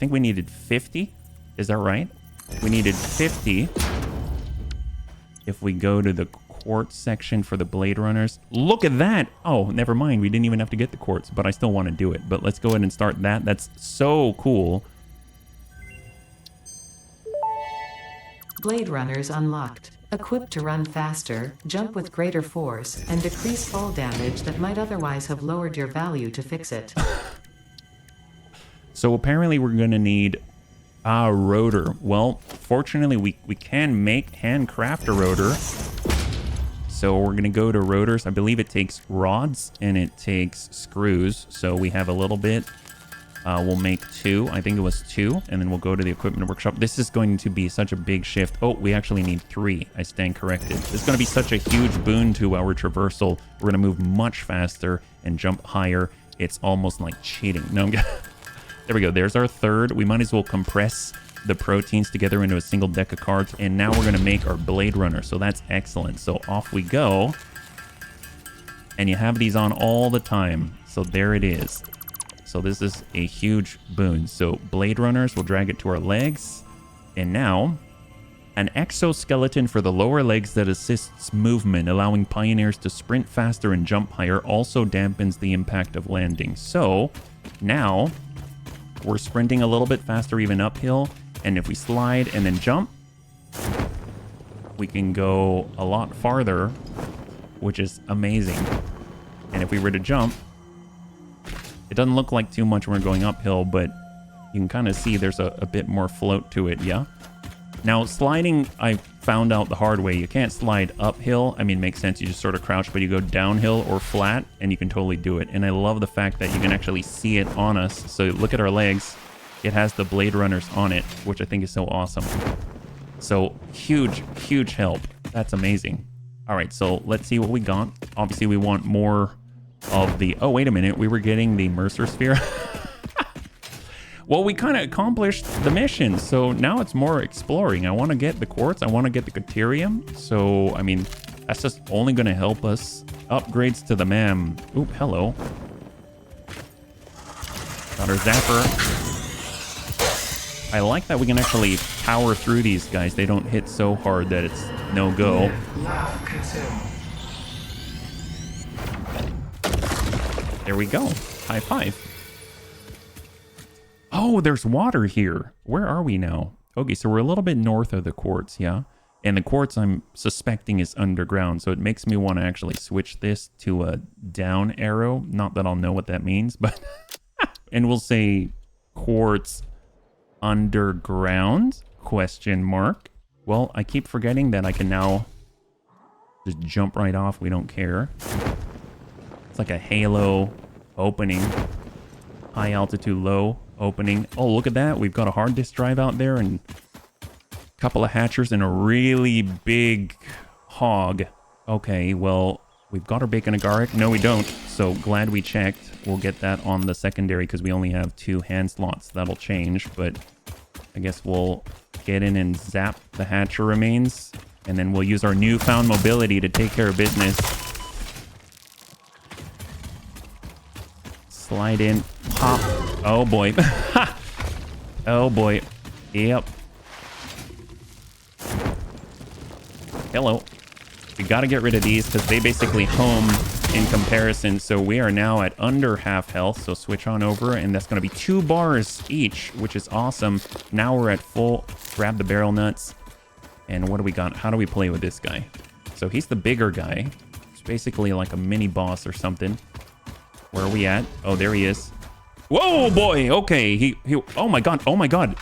we needed 50. Is that right? We needed 50. If we go to the quartz section for the Blade Runners. Look at that! Oh, never mind. We didn't even have to get the quartz, but I still want to do it. But let's go ahead and start that. That's so cool. Blade Runners unlocked. Equipped to run faster, jump with greater force, and decrease fall damage that might otherwise have lowered your value to fix it. So apparently we're going to need a rotor. Well, fortunately we can handcraft a rotor. So we're going to go to rotors. I believe it takes rods and it takes screws. So we have a little bit. We'll make 2. I think it was 2. And then we'll go to the equipment workshop. This is going to be such a big shift. Oh, we actually need 3. I stand corrected. It's going to be such a huge boon to our traversal. We're going to move much faster and jump higher. It's almost like cheating. No, I'm there we go. There's our 3rd. We might as well compress the proteins together into a single deck of cards. And now we're going to make our Blade Runner. So that's excellent. So off we go. And you have these on all the time. So there it is. So this is a huge boon. So Blade Runners, we'll drag it to our legs. And now, an exoskeleton for the lower legs that assists movement, allowing pioneers to sprint faster and jump higher, also dampens the impact of landing. So now we're sprinting a little bit faster even uphill. And if we slide and then jump, we can go a lot farther, which is amazing. And if we were to jump, it doesn't look like too much when we're going uphill, but you can kind of see there's a bit more float to it, yeah? Now, sliding, I found out the hard way. You can't slide uphill. I mean, it makes sense. You just sort of crouch, but you go downhill or flat, and you can totally do it. And I love the fact that you can actually see it on us. So look at our legs. It has the Blade Runners on it, which I think is so awesome. So huge, huge help. That's amazing. All right, so let's see what we got. Obviously, we want more of the... Oh, wait a minute. We were getting the Mercer Sphere. Well, we kind of accomplished the mission, so now it's more exploring. I want to get the quartz. I want to get the Caterium. So, I mean, that's just only going to help us. Upgrades to the MAM. Oop, hello. Got our Zapper. I like that we can actually power through these guys. They don't hit so hard that it's no-go. There we go. High five. Oh, there's water here. Where are we now? Okay, so we're a little bit north of the quartz, yeah? And the quartz, I'm suspecting, is underground, so it makes me want to actually switch this to a down arrow. Not that I'll know what that means, but... And we'll say quartz underground, question mark. Well, I keep forgetting that I can now just jump right off. We don't care. It's like a halo opening. High altitude, low opening. Oh, look at that. We've got a hard disk drive out there and a couple of hatchers and a really big hog. Okay, well, we've got our bacon agaric. No, we don't. So glad we checked. We'll get that on the secondary because we only have 2 hand slots. That'll change, but I guess we'll get in and zap the hatcher remains, and then we'll use our newfound mobility to take care of business. Slide in, pop. Oh boy. Oh boy. Yep. Hello. We got to get rid of these because they basically home in comparison. So we are now at under half health. So switch on over, and that's going to be 2 bars each, which is awesome. Now we're at full. Grab the barrel nuts. And what do we got? How do we play with this guy? So he's the bigger guy. It's basically like a mini boss or something. Where are we at? Oh, there he is. Whoa, boy. Okay. He. Oh, my God. Oh, my God.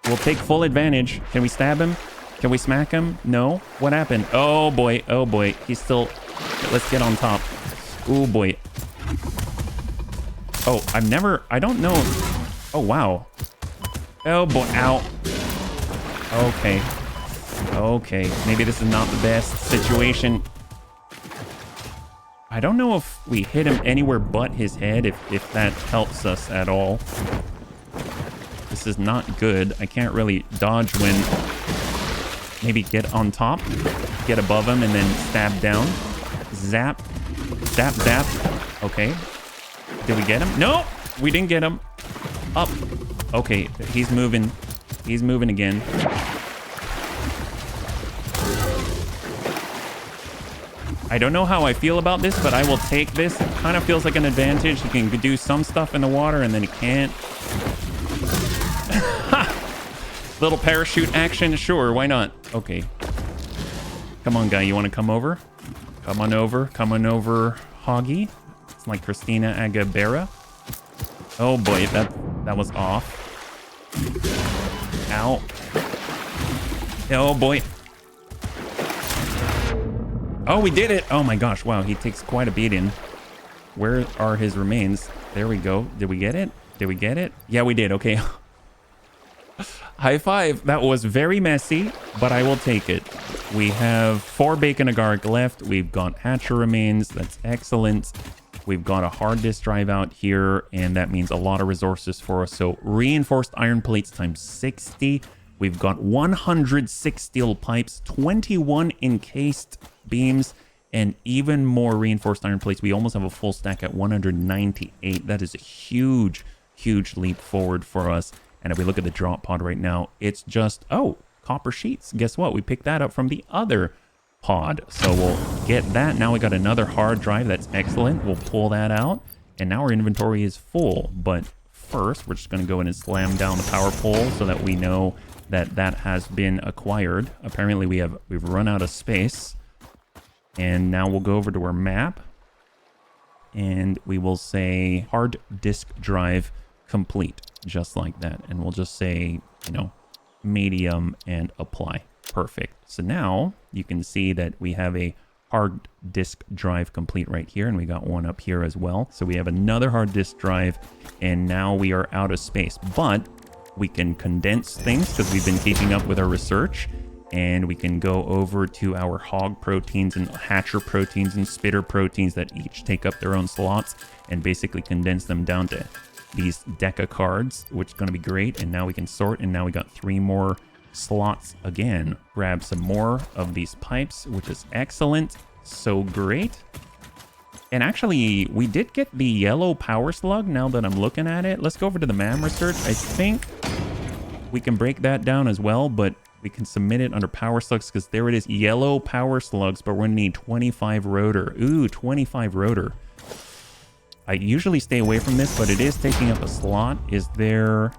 We'll take full advantage. Can we stab him? Can we smack him? No. What happened? Oh, boy. Oh, boy. He's still... Let's get on top. Oh, boy. Oh, I don't know. Oh, wow. Oh, boy. Ow. Okay. Okay. Maybe this is not the best situation. I don't know if we hit him anywhere but his head, if that helps us at all. This is not good. I can't really dodge when... Maybe get on top, get above him, and then stab down. Zap. Zap, zap. Okay. Did we get him? No! We didn't get him. Up. Okay, he's moving. He's moving again. I don't know how I feel about this, but I will take this. It kind of feels like an advantage. He can do some stuff in the water, and then he can't. Little parachute action. Sure, why not? Okay. Come on, guy. You want to come over? Come on over. Come on over, Hoggy. It's like Christina Aguilera. Oh, boy. That was off. Ow. Oh, boy. Oh, we did it. Oh, my gosh. Wow, he takes quite a beating. Where are his remains? There we go. Did we get it? Did we get it? Yeah, we did. Okay. High five. That was very messy, but I will take it. We have 4 bacon agar left. We've got hatcher remains. That's excellent. We've got a hard disk drive out here, and that means a lot of resources for us. So reinforced iron plates times 60. We've got 106 steel pipes, 21 encased beams, and even more reinforced iron plates. We almost have a full stack at 198. That is a huge, huge leap forward for us. And if we look at the drop pod right now, it's just, oh, copper sheets. Guess what? We picked that up from the other pod. So we'll get that. Now we got another hard drive. That's excellent. We'll pull that out. And now our inventory is full. But first, we're just going to go in and slam down the power pole so that we know that that has been acquired. Apparently, we've run out of space. And now we'll go over to our map. And we will say hard disk drive complete. Just like that. And we'll just say, you know, medium and apply. Perfect. So now you can see that we have a hard disk drive complete right here, and we got one up here as well. So we have another hard disk drive, and now we are out of space, but we can condense things because we've been keeping up with our research, and we can go over to our hog proteins and hatcher proteins and spitter proteins that each take up their own slots and basically condense them down to these deca cards, which is going to be great. And now we can sort, and now we got 3 more slots again. Grab some more of these pipes, which is excellent. So great. And actually, we did get the yellow power slug now that I'm looking at it. Let's go over to the MAM research. I think we can break that down as well, but we can submit it under power slugs because there it is, yellow power slugs, but we're going to need 25 rotor. Ooh, 25 rotor. I usually stay away from this, but it is taking up a slot. Is there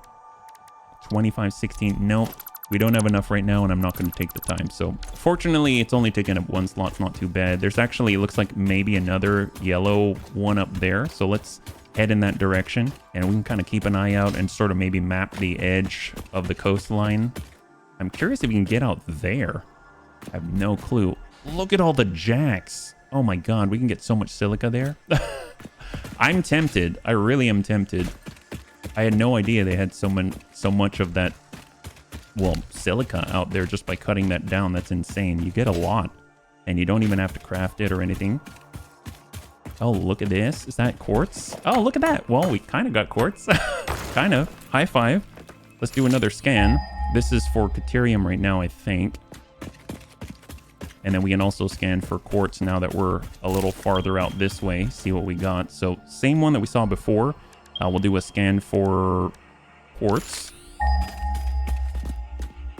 25, 16? Nope. We don't have enough right now, and I'm not going to take the time. So fortunately, it's only taking up 1 slot. It's not too bad. There's actually, it looks like maybe another yellow one up there. So let's head in that direction, and we can kind of keep an eye out and sort of maybe map the edge of the coastline. I'm curious if we can get out there. I have no clue. Look at all the jacks. Oh my God, we can get so much silica there. I'm tempted. I really am tempted. I had no idea they had so much of that, well, silica out there just by cutting that down. That's insane. You get a lot, and you don't even have to craft it or anything. Oh, look at this. Is that quartz? Oh, look at that. Well, we kind of got quartz. Kind of. High five. Let's do another scan. This is for Caterium right now, I think. And then we can also scan for quartz now that we're a little farther out this way. See what we got. So same one that we saw before. We'll do a scan for quartz.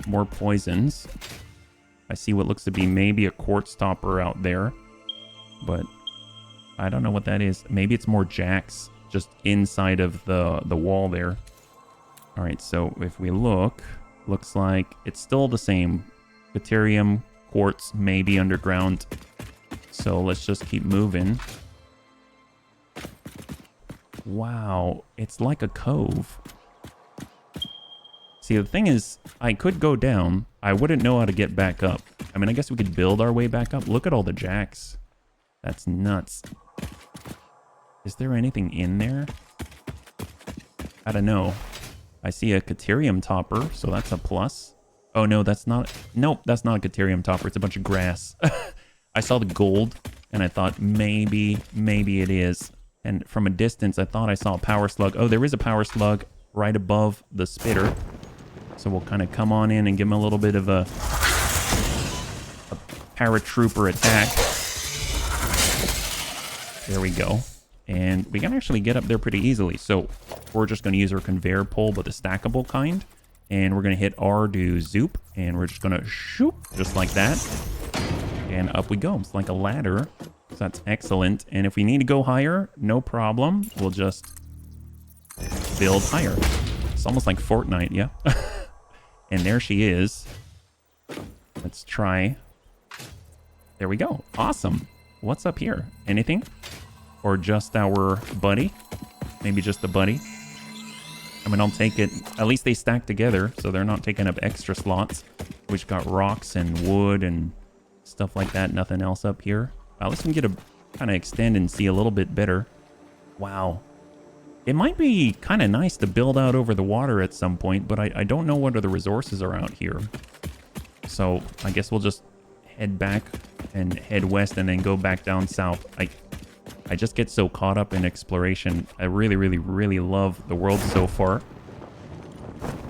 More poisons. I see what looks to be maybe a quartz topper out there. But I don't know what that is. Maybe it's more jacks just inside of the wall there. All right, so if we look, looks like it's still the same. Caterium, quartz, maybe underground. So let's just keep moving. Wow, it's like a cove. See, the thing is, I could go down. I wouldn't know how to get back up. I mean, I guess we could build our way back up. Look at all the jacks. That's nuts. Is there anything in there? I don't know. I see a Caterium topper, so that's a plus. Oh, no, that's not... Nope, that's not a Caterium topper. It's a bunch of grass. I saw the gold, and I thought maybe it is. And from a distance, I thought I saw a power slug. Oh, there is a power slug right above the spitter. So we'll kind of come on in and give him a little bit of a paratrooper attack. There we go. And we can actually get up there pretty easily. So we're just going to use our conveyor pole, but the stackable kind. And we're going to hit R to zoop. And we're just going to shoot just like that. And up we go. It's like a ladder. So that's excellent. And if we need to go higher, no problem. We'll just build higher. It's almost like Fortnite, yeah. And there she is. Let's try. There we go. Awesome. What's up here? Anything? Or just our buddy? Maybe just the buddy? I mean, I'll take it. At least they stack together, so they're not taking up extra slots. We've got rocks and wood and stuff like that. Nothing else up here. Let's get a kind of extend and see a little bit better. Wow. It might be kind of nice to build out over the water at some point, but I don't know what other resources are out here. So I guess we'll just head back and head west and then go back down south. I just get so caught up in exploration. I really love the world so far.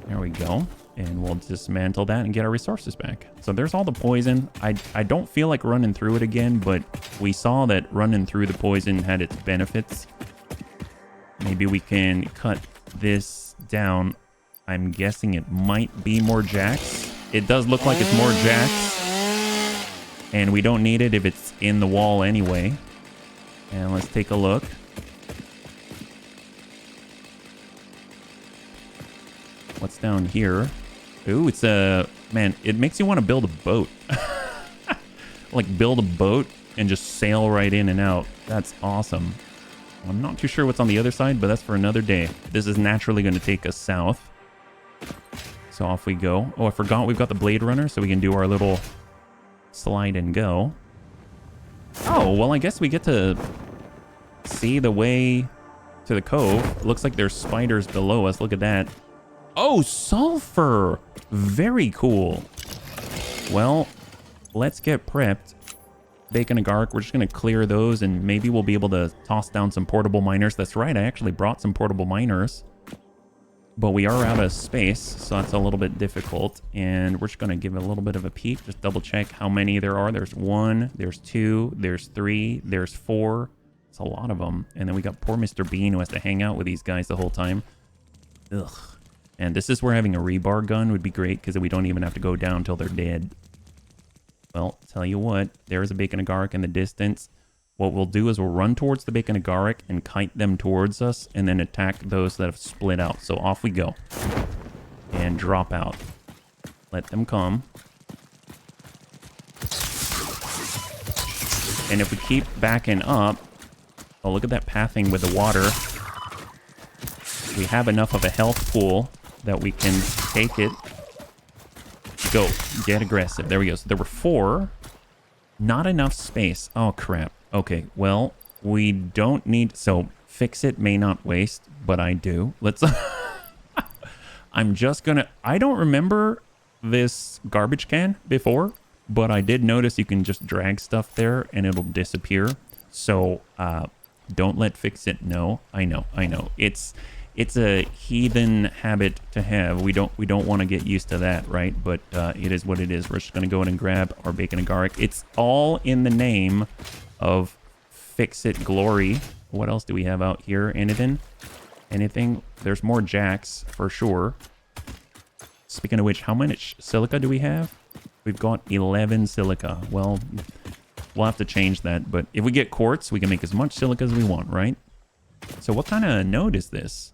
There we go. And we'll dismantle that and get our resources back. So there's all the poison. I don't feel like running through it again, but we saw that running through the poison had its benefits. Maybe we can cut this down. I'm guessing it might be more jacks. It does look like it's more jacks. And we don't need it if it's in the wall anyway. And let's take a look. What's down here? Ooh, it's a... Man, it makes you want to build a boat. Like build a boat and just sail right in and out. That's awesome. I'm not too sure what's on the other side, but that's for another day. This is naturally going to take us south. So off we go. Oh, I forgot we've got the Blade Runner, so we can do our little slide and go. Oh, well, I guess we get to see the way to the cove. It looks like there's spiders below us. Look at that. Oh, sulfur! Very cool. Well, let's get prepped. Bacon and garlic, we're just going to clear those and maybe we'll be able to toss down some portable miners. That's right, I actually brought some portable miners. But we are out of space, so that's a little bit difficult. And we're just going to give it a little bit of a peek. Just double check how many there are. There's 1, there's 2, there's 3, there's 4. It's a lot of them. And then we got poor Mr. Bean who has to hang out with these guys the whole time. Ugh. And this is where having a rebar gun would be great because we don't even have to go down until they're dead. Well, tell you what, there's a bacon and garlic in the distance. What we'll do is we'll run towards the bacon and garlic and kite them towards us and then attack those that have split out. So off we go. And drop out. Let them come. And if we keep backing up... Oh, look at that pathing with the water. We have enough of a health pool that we can take it. Go. Get aggressive. There we go. So there were 4. Not enough space. Oh, crap. Okay, well, we don't need... So, fix it may not waste, but I do. Let's... I'm just gonna... I don't remember this garbage can before, but I did notice you can just drag stuff there and it'll disappear. So, don't let fix it know. I know. It's a heathen habit to have. We don't want to get used to that, right? But it is what it is. We're just going to go in and grab our bacon and garlic. It's all in the name of Fix It Glory. What else do we have out here? Anything? There's more jacks for sure. Speaking of which, how much silica do we have? We've got 11 silica. Well, we'll have to change that. But if we get quartz, we can make as much silica as we want, right? So what kind of node is this?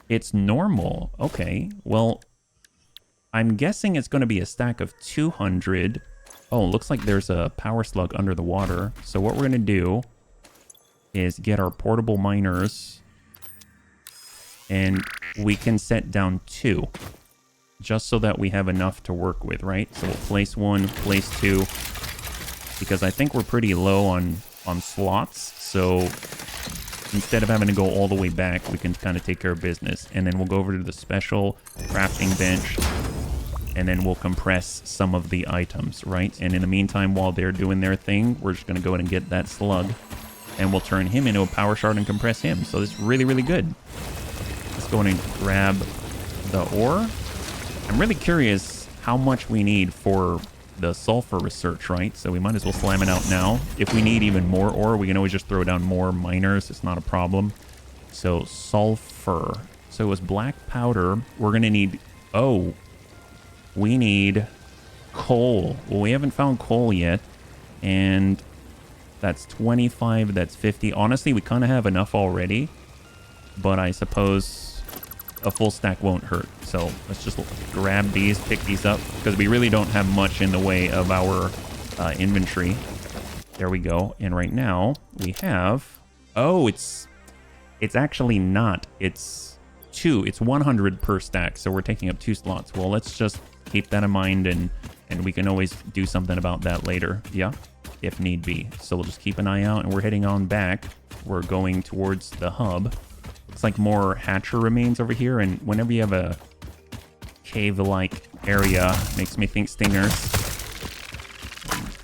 It's normal. Okay, well, I'm guessing it's going to be a stack of 200. Oh, looks like there's a power slug under the water. So what we're going to do is get our portable miners And we can set down 2. Just so that we have enough to work with, right? So we'll place 1, place 2. Because I think we're pretty low on slots. So instead of having to go all the way back, we can kind of take care of business. And then we'll go over to the special crafting bench. And then we'll compress some of the items, right? And in the meantime, while they're doing their thing, we're just going to go ahead and get that slug. And we'll turn him into a power shard and compress him. So this is really, really good. Let's go ahead and grab the ore. I'm really curious how much we need for the sulfur research, right? So we might as well slam it out now. If we need even more ore, we can always just throw down more miners. It's not a problem. So sulfur. So it was black powder. We're going to need... Oh... We need coal. Well, we haven't found coal yet. And that's 25, that's 50. Honestly, we kind of have enough already. But I suppose a full stack won't hurt. So let's just grab these, pick these up. Because we really don't have much in the way of our inventory. There we go. And right now, we have... Oh, it's actually not. It's 2. It's 100 per stack. So we're taking up 2 slots. Well, let's just... keep that in mind, and we can always do something about that later, yeah, if need be. So we'll just keep an eye out, and we're heading on back. We're going towards the hub. It's like more hatcher remains over here, and whenever you have a cave-like area, makes me think stingers.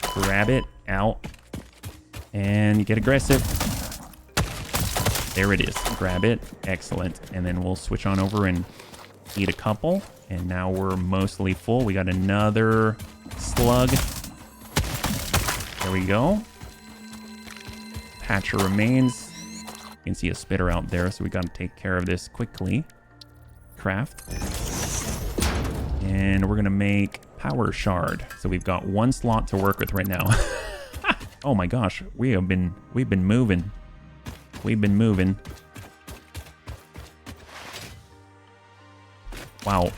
Grab it out and get aggressive. There it is. Grab it. Excellent. And then we'll switch on over and eat a couple. And now we're mostly full. We got another slug. There we go. Patcher remains. You can see a spitter out there, so we got to take care of this quickly. Craft. And we're going to make power shard. So we've got 1 slot to work with right now. Oh my gosh, we've been moving. We've been moving. Wow.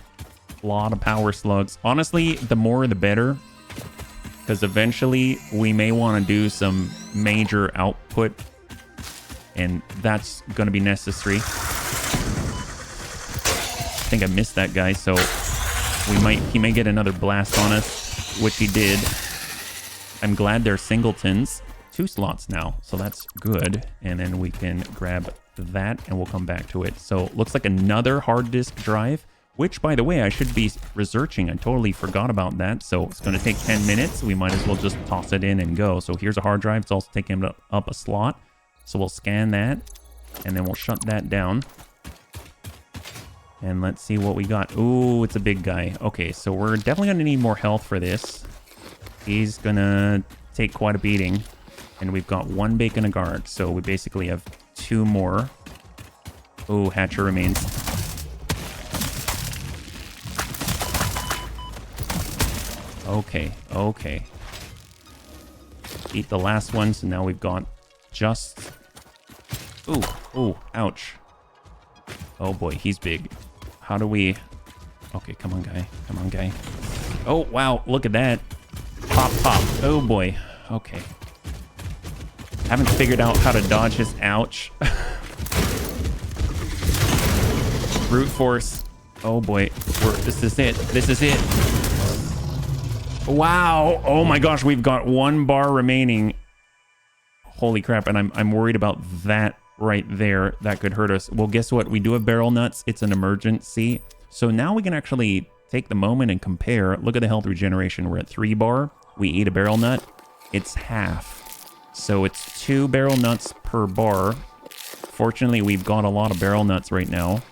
A lot of power slugs. Honestly, the more the better. Because eventually we may want to do some major output. And that's going to be necessary. I think I missed that guy, so he may get another blast on us, which he did. I'm glad they're singletons. 2 slots now, so that's good. And then we can grab that and we'll come back to it. So looks like another hard disk drive. Which, by the way, I should be researching. I totally forgot about that. So it's going to take 10 minutes. We might as well just toss it in and go. So here's a hard drive. It's also taking up a slot. So we'll scan that. And then we'll shut that down. And let's see what we got. Ooh, it's a big guy. Okay, so we're definitely going to need more health for this. He's going to take quite a beating. And we've got 1 bacon a guard. So we basically have 2 more. Ooh, hatcher remains. Okay, okay. Eat the last one, so now we've got just... Ooh, ooh, ouch. Oh boy, he's big. How do we... Okay, come on, guy. Come on, guy. Oh, wow, look at that. Pop, pop. Oh boy. Okay. Haven't figured out how to dodge his ouch. Brute force. Oh boy. This is it. This is it. Wow. Oh my gosh, we've got 1 bar remaining. Holy crap. And I'm worried about that right there. That could hurt us. Well, guess what? We do have barrel nuts. It's an emergency. So now we can actually take the moment and compare. Look at the health regeneration. We're at 3 bar. We eat a barrel nut. It's half. So it's 2 barrel nuts per bar. Fortunately, we've got a lot of barrel nuts right now.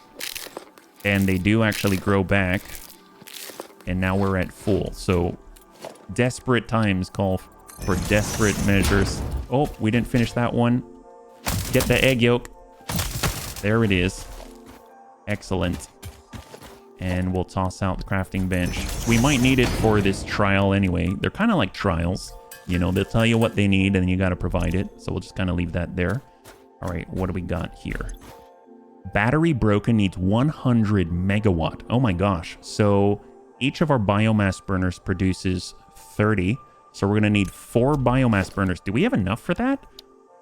And they do actually grow back. And now we're at full. So desperate times call for desperate measures. Oh, we didn't finish that one. Get the egg yolk. There it is. Excellent. And we'll toss out the crafting bench. We might need it for this trial anyway. They're kind of like trials. You know, they'll tell you what they need and then you got to provide it. So we'll just kind of leave that there. All right, what do we got here? Battery broken, needs 100 megawatt. Oh my gosh. So each of our biomass burners produces 30. So we're going to need 4 biomass burners. Do we have enough for that?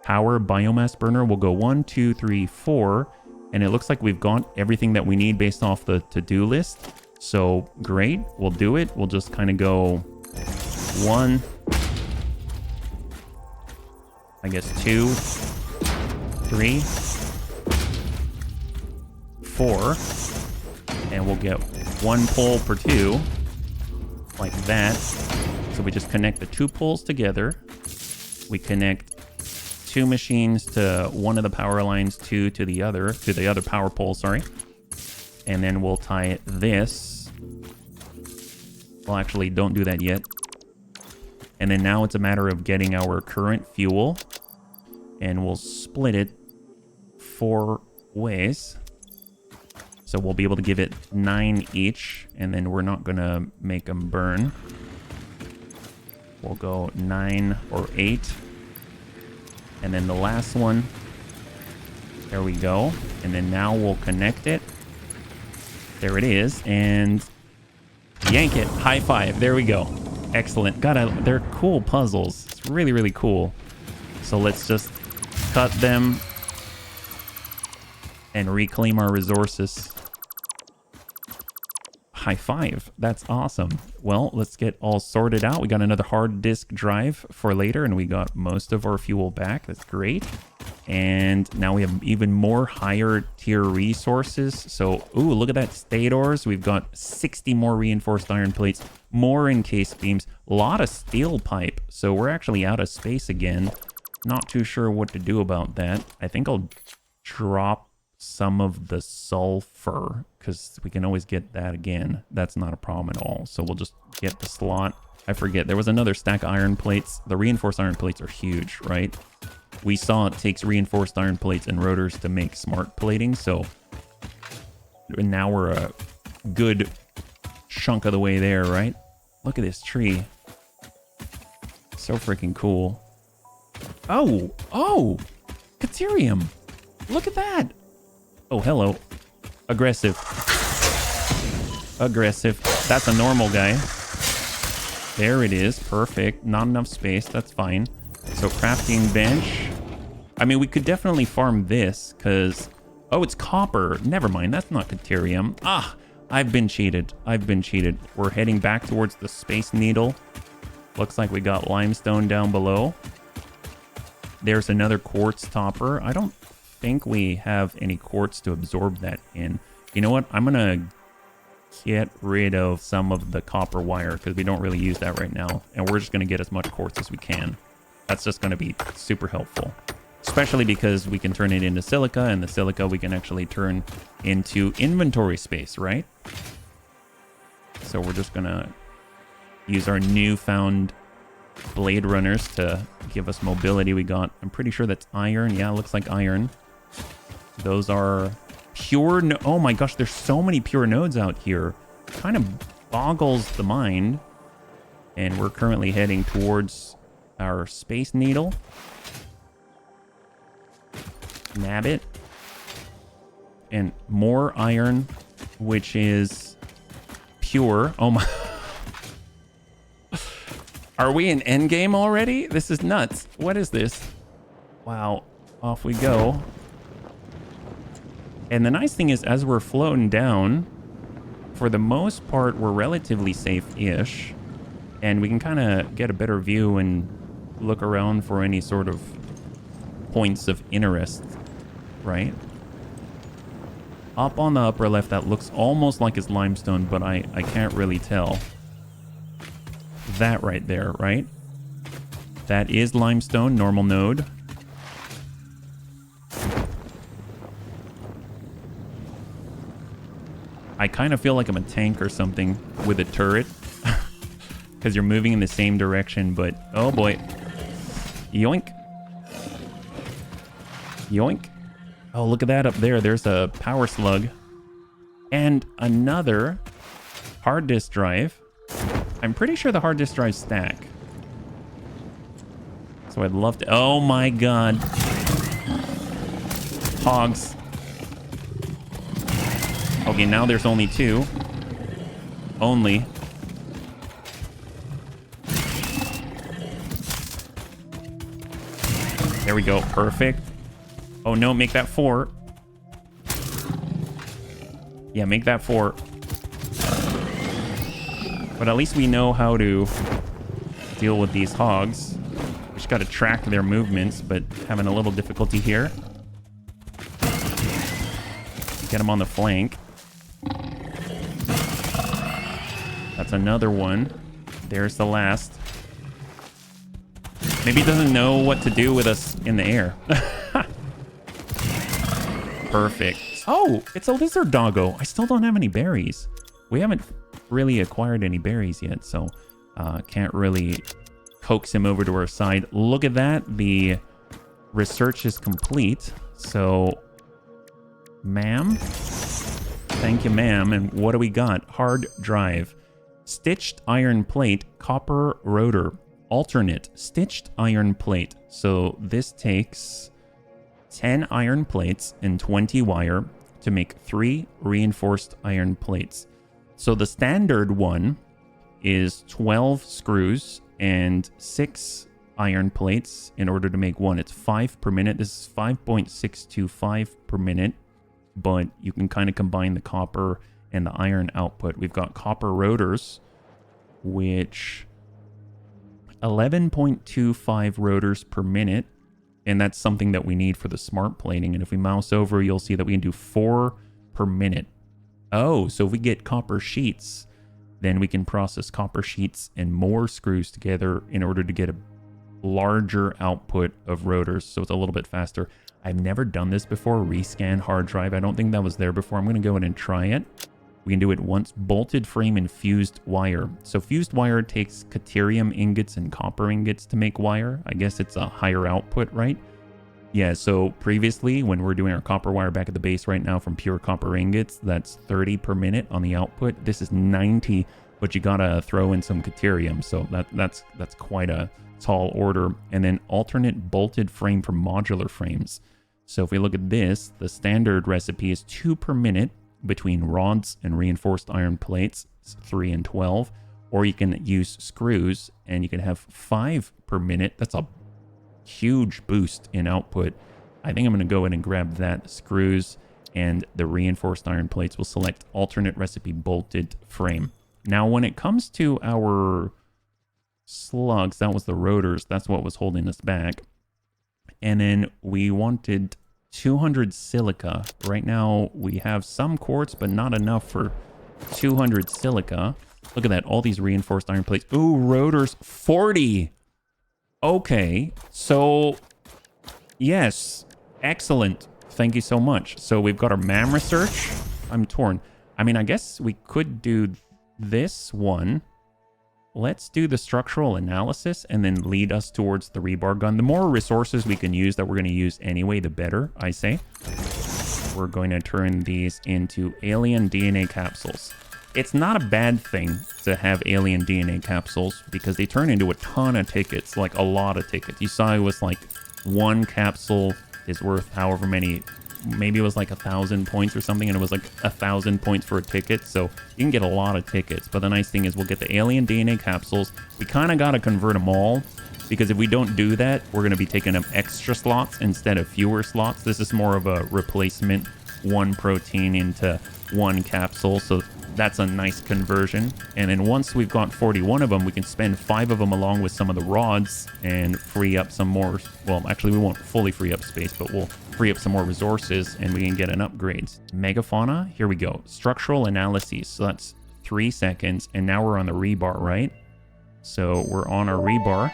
Power biomass burner will go 1, 2, 3, 4. And it looks like we've got everything that we need based off the to-do list. So great, we'll do it. We'll just kind of go 1, I guess 2, 3, 4, and we'll get 1 pole per 2, like that. So we just connect the 2 poles together. We connect 2 machines to one of the power lines, 2 to the other power pole, sorry. And then we'll tie this. Well, actually, don't do that yet. And then now it's a matter of getting our current fuel. And we'll split it 4 ways. So we'll be able to give it 9 each. And then we're not going to make them burn. We'll go 9 or 8. And then the last one. There we go. And then now we'll connect it. There it is, and yank it. High five. There we go. Excellent. They're cool puzzles. It's really, really cool. So let's just cut them and reclaim our resources. High five. That's awesome. Well, let's get all sorted out. We got another hard disk drive for later, and we got most of our fuel back. That's great. And now we have even more higher tier resources. So, ooh, look at that state ores. We've got 60 more reinforced iron plates, more encased beams, a lot of steel pipe. So we're actually out of space again. Not too sure what to do about that. I think I'll drop some of the sulfur because we can always get that again. That's not a problem at all. So we'll just get the slot. I forget, there was another stack of iron plates. The reinforced iron plates are huge, right? We saw it takes reinforced iron plates and rotors to make smart plating, so now we're a good chunk of the way there, right? Look at this tree. So freaking cool. Oh, Caterium. Look at that. Oh, hello. Aggressive. That's a normal guy. There it is. Perfect. Not enough space. That's fine. So crafting bench. I mean, we could definitely farm this because... Oh, it's copper. Never mind. That's not Caterium. Ah, I've been cheated. We're heading back towards the Space Needle. Looks like we got limestone down below. There's another quartz topper. I don't think we have any quartz to absorb that in. You know what? I'm going to get rid of some of the copper wire because we don't really use that right now. And we're just going to get as much quartz as we can. That's just going to be super helpful. Especially because we can turn it into silica, and the silica we can actually turn into inventory space, right? So we're just going to use our newfound blade runners to give us mobility. We got, I'm pretty sure that's iron. Yeah, it looks like iron. Those are pure... Oh my gosh, there's so many pure nodes out here. Kind of boggles the mind. And we're currently heading towards our Space Needle. Nab it. And more iron, which is pure. Oh my... Are we in endgame already? This is nuts. What is this? Wow. Off we go. And the nice thing is, as we're floating down, for the most part, we're relatively safe-ish. And we can kind of get a better view and look around for any sort of points of interest, right? Up on the upper left, that looks almost like it's limestone, but I can't really tell. That right there, right? That is limestone, normal node. I kind of feel like I'm a tank or something with a turret. Because you're moving in the same direction, but... Oh boy. Yoink. Yoink. Oh, look at that up there. There's a power slug. And another hard disk drive. I'm pretty sure the hard disk drives stack. So I'd love to... Oh my god. Hogs. Okay, now there's only 2. Only. There we go. Perfect. Oh no, make that 4. Yeah, make that 4. But at least we know how to deal with these hogs. We just got to track their movements, but having a little difficulty here. Get them on the flank. That's another one. There's the last. Maybe he doesn't know what to do with us in the air. Perfect. Oh, it's a lizard doggo. I still don't have any berries. We haven't really acquired any berries yet, so can't really coax him over to our side. Look at that. The research is complete. So, ma'am. Thank you, ma'am. And what do we got? Hard drive. Stitched iron plate, copper rotor. Alternate stitched iron plate. So this takes 10 iron plates and 20 wire to make 3 reinforced iron plates. So the standard one is 12 screws and 6 iron plates in order to make one. It's 5 per minute. This is 5.625 per minute, but you can kind of combine the copper and the iron output. We've got copper rotors, which 11.25 rotors per minute, and that's something that we need for the smart plating. And if we mouse over, you'll see that we can do 4 per minute. Oh, so if we get copper sheets, then we can process copper sheets and more screws together in order to get a larger output of rotors, so it's a little bit faster. I've never done this before. Rescan hard drive. I don't think that was there before. I'm going to go in and try it. We can do it once. Bolted frame and fused wire. So fused wire takes Caterium ingots and copper ingots to make wire. I guess it's a higher output, right? Yeah, so previously when we're doing our copper wire back at the base right now from pure copper ingots, that's 30 per minute on the output. This is 90, but you gotta throw in some Caterium. So that's quite a tall order. And then alternate bolted frame for modular frames. So if we look at this, the standard recipe is 2 per minute between rods and reinforced iron plates, 3 and 12, or you can use screws and you can have 5 per minute. That's a huge boost in output. I think I'm going to go ahead and grab that. Screws and the reinforced iron plates. We'll select alternate recipe bolted frame. Now when it comes to our slugs, that was the rotors, that's what was holding us back. And then we wanted 200 silica. Right now we have some quartz, but not enough for 200 silica. Look at that, all these reinforced iron plates. Ooh, rotors, 40. Okay, so yes, excellent. Thank you so much. So we've got our MAM research. I'm torn. I mean, I guess we could do this one. Let's do the structural analysis and then lead us towards the rebar gun. The more resources we can use that we're going to use anyway, the better, I say. We're going to turn these into alien DNA capsules. It's not a bad thing to have alien DNA capsules because they turn into a ton of tickets, like a lot of tickets. You saw it was like one capsule is worth however many, maybe it was like 1,000 points or something, and it was like 1,000 points for a ticket, so you can get a lot of tickets. But the nice thing is we'll get the alien DNA capsules. We kind of got to convert them all, because if we don't do that, we're going to be taking up extra slots instead of fewer slots. This is more of a replacement, one protein into one capsule, so that's a nice conversion. And then once we've got 41 of them, we can spend 5 of them along with some of the rods and free up some more. Well, actually, we won't fully free up space, but we'll free up some more resources and we can get an upgrade. Megafauna, here we go. Structural analyses. So that's 3 seconds. And now we're on the rebar, right? So we're on our rebar.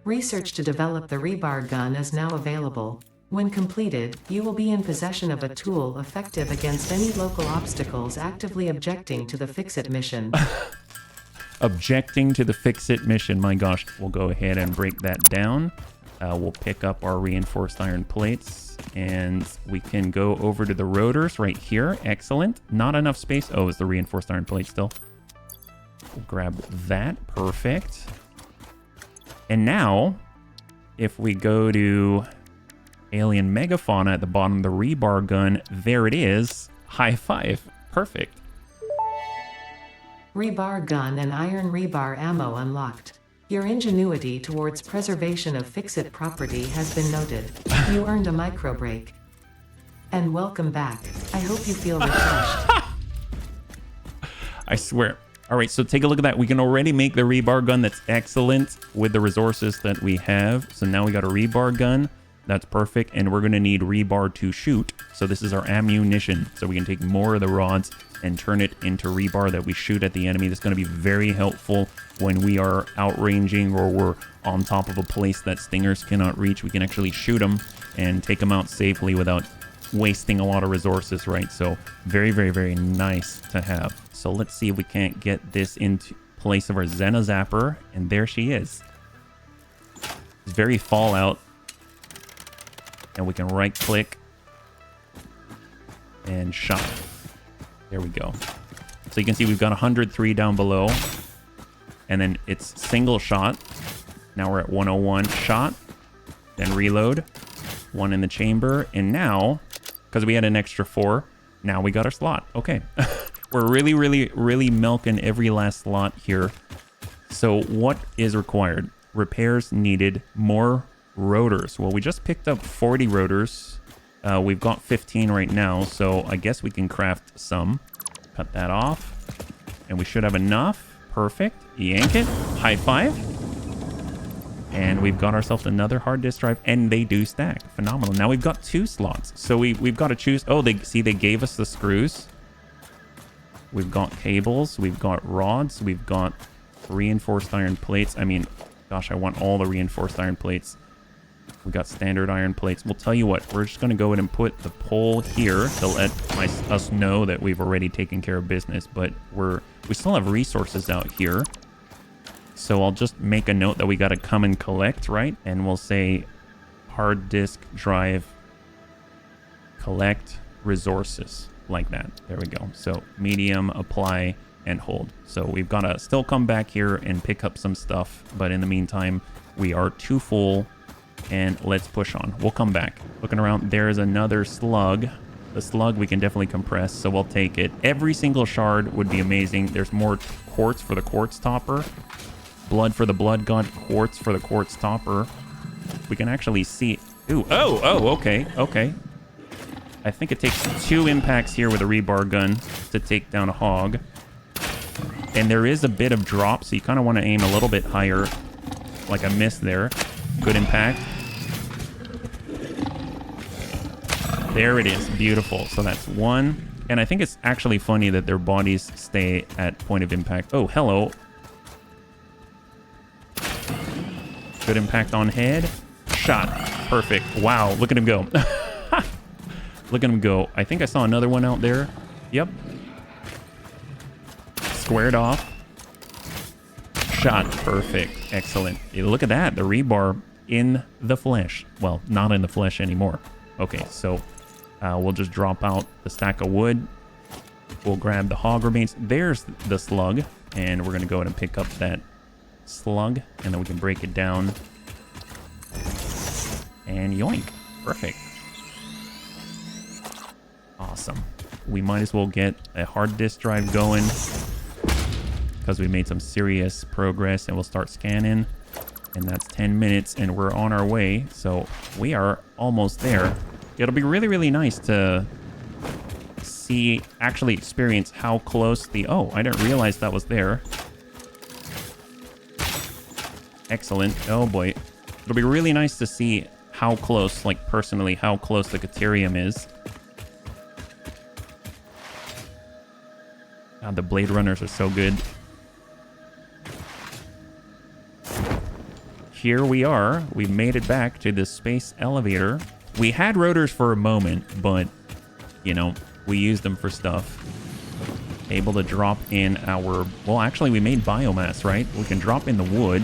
Research to develop the rebar gun is now available. When completed, you will be in possession of a tool effective against any local obstacles actively objecting to the Fix-It mission. Objecting to the Fix-It mission, my gosh. We'll go ahead and break that down. We'll pick up our reinforced iron plates and we can go over to the rotors right here. Excellent. Not enough space. Oh, is the reinforced iron plate still? We'll grab that. Perfect. And now, if we go to alien megafauna at the bottom of the rebar gun, there it is. High five. Perfect. Rebar gun and iron rebar ammo unlocked. Your ingenuity towards preservation of Fix-It property has been noted. You earned a micro break. And welcome back. I hope you feel refreshed. I swear. All right, so take a look at that. We can already make the rebar gun. That's excellent with the resources that we have. So now we got a rebar gun. That's perfect. And we're going to need rebar to shoot. So this is our ammunition. So we can take more of the rods and turn it into rebar that we shoot at the enemy. That's going to be very helpful when we are outranging or we're on top of a place that stingers cannot reach. We can actually shoot them and take them out safely without wasting a lot of resources, right? So very, very, very nice to have. So let's see if we can't get this into place of our Xena Zapper. And there she is. It's very Fallout. And we can right click and shot. There we go. So you can see we've got 103 down below. And then it's single shot. Now we're at 101 shot. Then reload. One in the chamber. And now, because we had an extra 4, now we got our slot. Okay. We're really, really, really milking every last slot here. So what is required? Repairs needed. More rotors. Well, we just picked up 40 rotors. We've got 15 right now, so I guess we can craft some. Cut that off. And we should have enough. Perfect. Yank it. High five. And we've got ourselves another hard disk drive, and they do stack. Phenomenal. Now we've got 2 slots. So we've got to choose. Oh, they gave us the screws. We've got cables. We've got rods. We've got reinforced iron plates. I mean, gosh, I want all the reinforced iron plates. We got standard iron plates. We'll tell you what, we're just going to go ahead and put the pole here to let us know that we've already taken care of business, but we still have resources out here. So I'll just make a note that we got to come and collect, right? And we'll say hard disk drive collect resources, like that. There we go. So medium, apply, and hold. So we've got to still come back here and pick up some stuff, but in the meantime, we are too full. And let's push on. We'll come back. Looking around, there's another slug. The slug we can definitely compress, so we'll take it. Every single shard would be amazing. There's more quartz for the quartz topper. Blood for the blood god. Quartz for the quartz topper. We can actually see... Ooh, okay, okay. I think it takes 2 impacts here with a rebar gun to take down a hog. And there is a bit of drop, so you kind of want to aim a little bit higher. Like I missed there. Good impact. There it is. Beautiful. So that's 1. And I think it's actually funny that their bodies stay at point of impact. Oh, hello. Good impact on head. Shot. Perfect. Wow. Look at him go. Look at him go. I think I saw another one out there. Yep. Squared off. Shot. Perfect. Excellent. Look at that. The rebar in the flesh. Well, not in the flesh anymore. Okay, so we'll just drop out the stack of wood. We'll grab the hog remains. There's the slug. And we're going to go ahead and pick up that slug. And then we can break it down. And yoink. Perfect. Awesome. We might as well get a hard disk drive going, because we made some serious progress, and we'll start scanning. And that's 10 minutes, and we're on our way. So we are almost there. It'll be really, really nice to see, actually experience how close the... Oh, I didn't realize that was there. Excellent. Oh boy. It'll be really nice to see how close, like personally, how close the Caterium is. God, the Blade Runners are so good. Here we are. We made it back to the space elevator. We had rotors for a moment, but, you know, we used them for stuff. Able to drop in our... Well, actually, we made biomass, right? We can drop in the wood.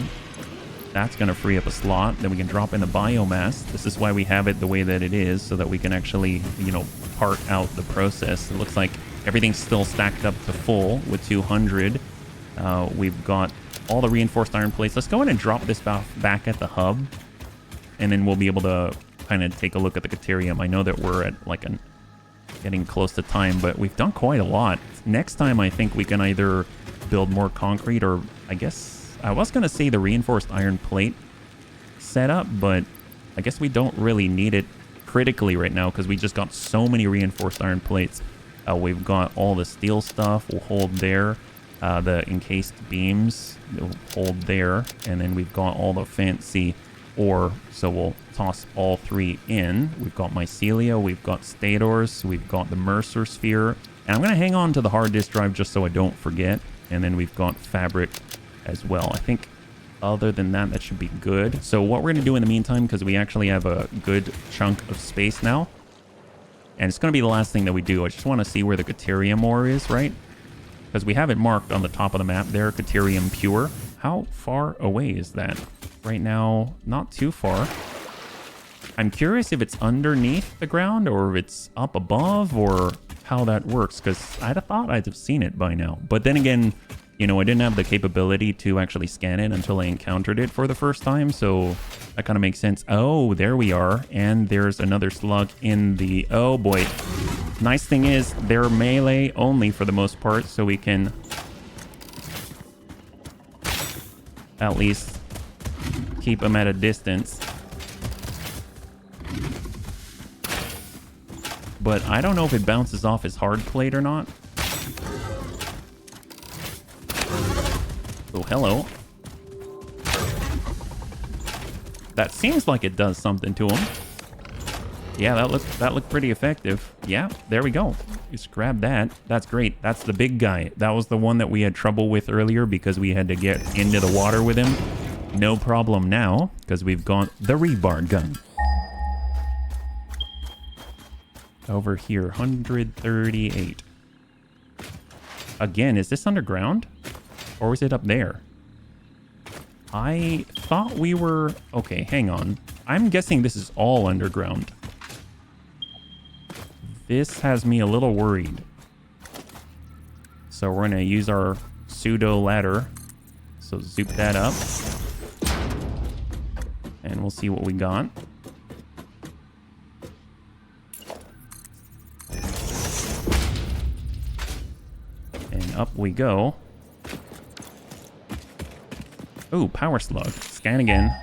That's going to free up a slot. Then we can drop in the biomass. This is why we have it the way that it is, so that we can actually, you know, part out the process. It looks like everything's still stacked up to full with 200. We've got all the reinforced iron plates. Let's go ahead and drop this back at the hub, and then we'll be able to kind of take a look at the Caterium. I know that we're at like getting close to time, but we've done quite a lot. Next time, I think we can either build more concrete, or I guess I was going to say the reinforced iron plate setup, but I guess we don't really need it critically right now because we just got so many reinforced iron plates. We've got all the steel stuff. We'll hold there. The encased beams will hold there. And then we've got all the fancy ore. So we'll toss all three in. We've got mycelia. We've got stators. We've got the Mercer sphere. And I'm going to hang on to the hard disk drive just so I don't forget. And then we've got fabric as well. I think other than that, that should be good. So what we're going to do in the meantime, because we actually have a good chunk of space now, and it's going to be the last thing that we do. I just want to see where the Caterium ore is, right? Because we have it marked on the top of the map there, Caterium pure. How far away is that? Right now, not too far. I'm curious if it's underneath the ground or if it's up above or how that works, because I'd have thought I'd have seen it by now. But then again, you know, I didn't have the capability to actually scan it until I encountered it for the first time, so that kind of makes sense. Oh, there we are, and there's another slug in the... Oh, boy. Nice thing is, they're melee only for the most part, so we can at least keep them at a distance. But I don't know if it bounces off his hard plate or not. Oh, hello. That seems like it does something to him. Yeah, that looked pretty effective. Yeah, there we go. Just grab that. That's great. That's the big guy. That was the one that we had trouble with earlier because we had to get into the water with him. No problem now, because we've got the rebar gun. Over here, 138. Again, is this underground? Or is it up there? I thought we were... Okay, hang on. I'm guessing this is all underground. This has me a little worried. So we're going to use our pseudo ladder. So zoop that up. And we'll see what we got. And up we go. Ooh, power slug. Scan again.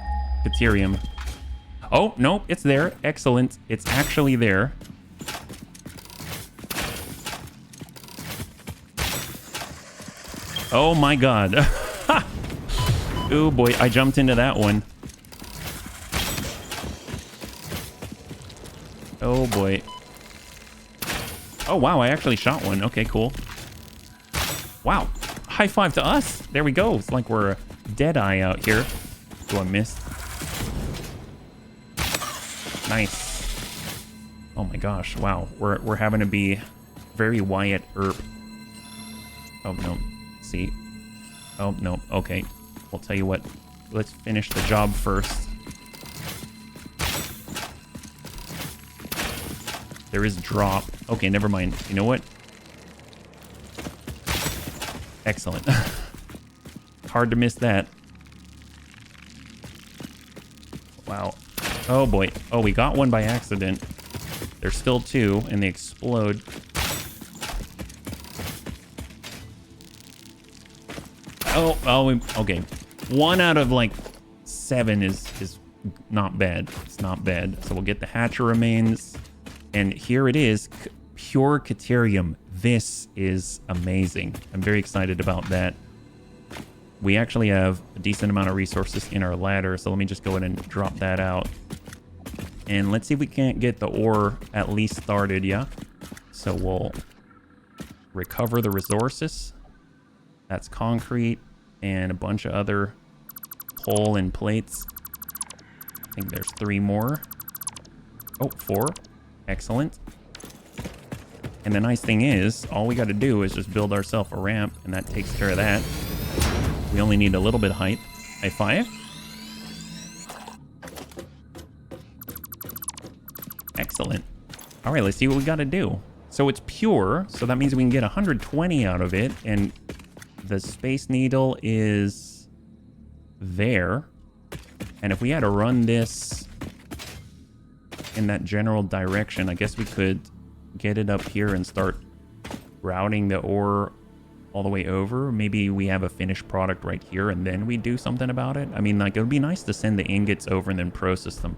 Caterium. Oh, nope, it's there. Excellent. It's actually there. Oh my god. Oh boy, I jumped into that one. Oh boy. Oh wow, I actually shot one. Okay, cool. Wow. High five to us. There we go. It's like we're Deadeye out here. Oh, I missed. Nice. Oh my gosh. Wow. We're having to be very Wyatt Earp. Oh no. See. Oh no. Okay. I'll tell you what. Let's finish the job first. There is drop. Okay, never mind. You know what? Excellent. Hard to miss that. Wow. Oh boy. Oh, we got one by accident. There's still two, and they explode. Okay. 1 out of like 7 is not bad. It's not bad. So we'll get the hatcher remains. And here it is. Pure Caterium. This is amazing. I'm very excited about that. We actually have a decent amount of resources in our ladder, so let me just go ahead and drop that out. And let's see if we can't get the ore at least started, yeah? So we'll recover the resources. That's concrete and a bunch of other coal and plates. I think there's 3 more. Oh, 4. Excellent. And the nice thing is, all we got to do is just build ourselves a ramp, and that takes care of that. We only need a little bit of height. High five. Excellent. All right, let's see what we got to do. So it's pure, so that means we can get 120 out of it, and the Space Needle is there. And if we had to run this in that general direction, I guess we could get it up here and start routing the ore all the way over. Maybe we have a finished product right here and then we do something about it. I mean, like, it would be nice to send the ingots over and then process them.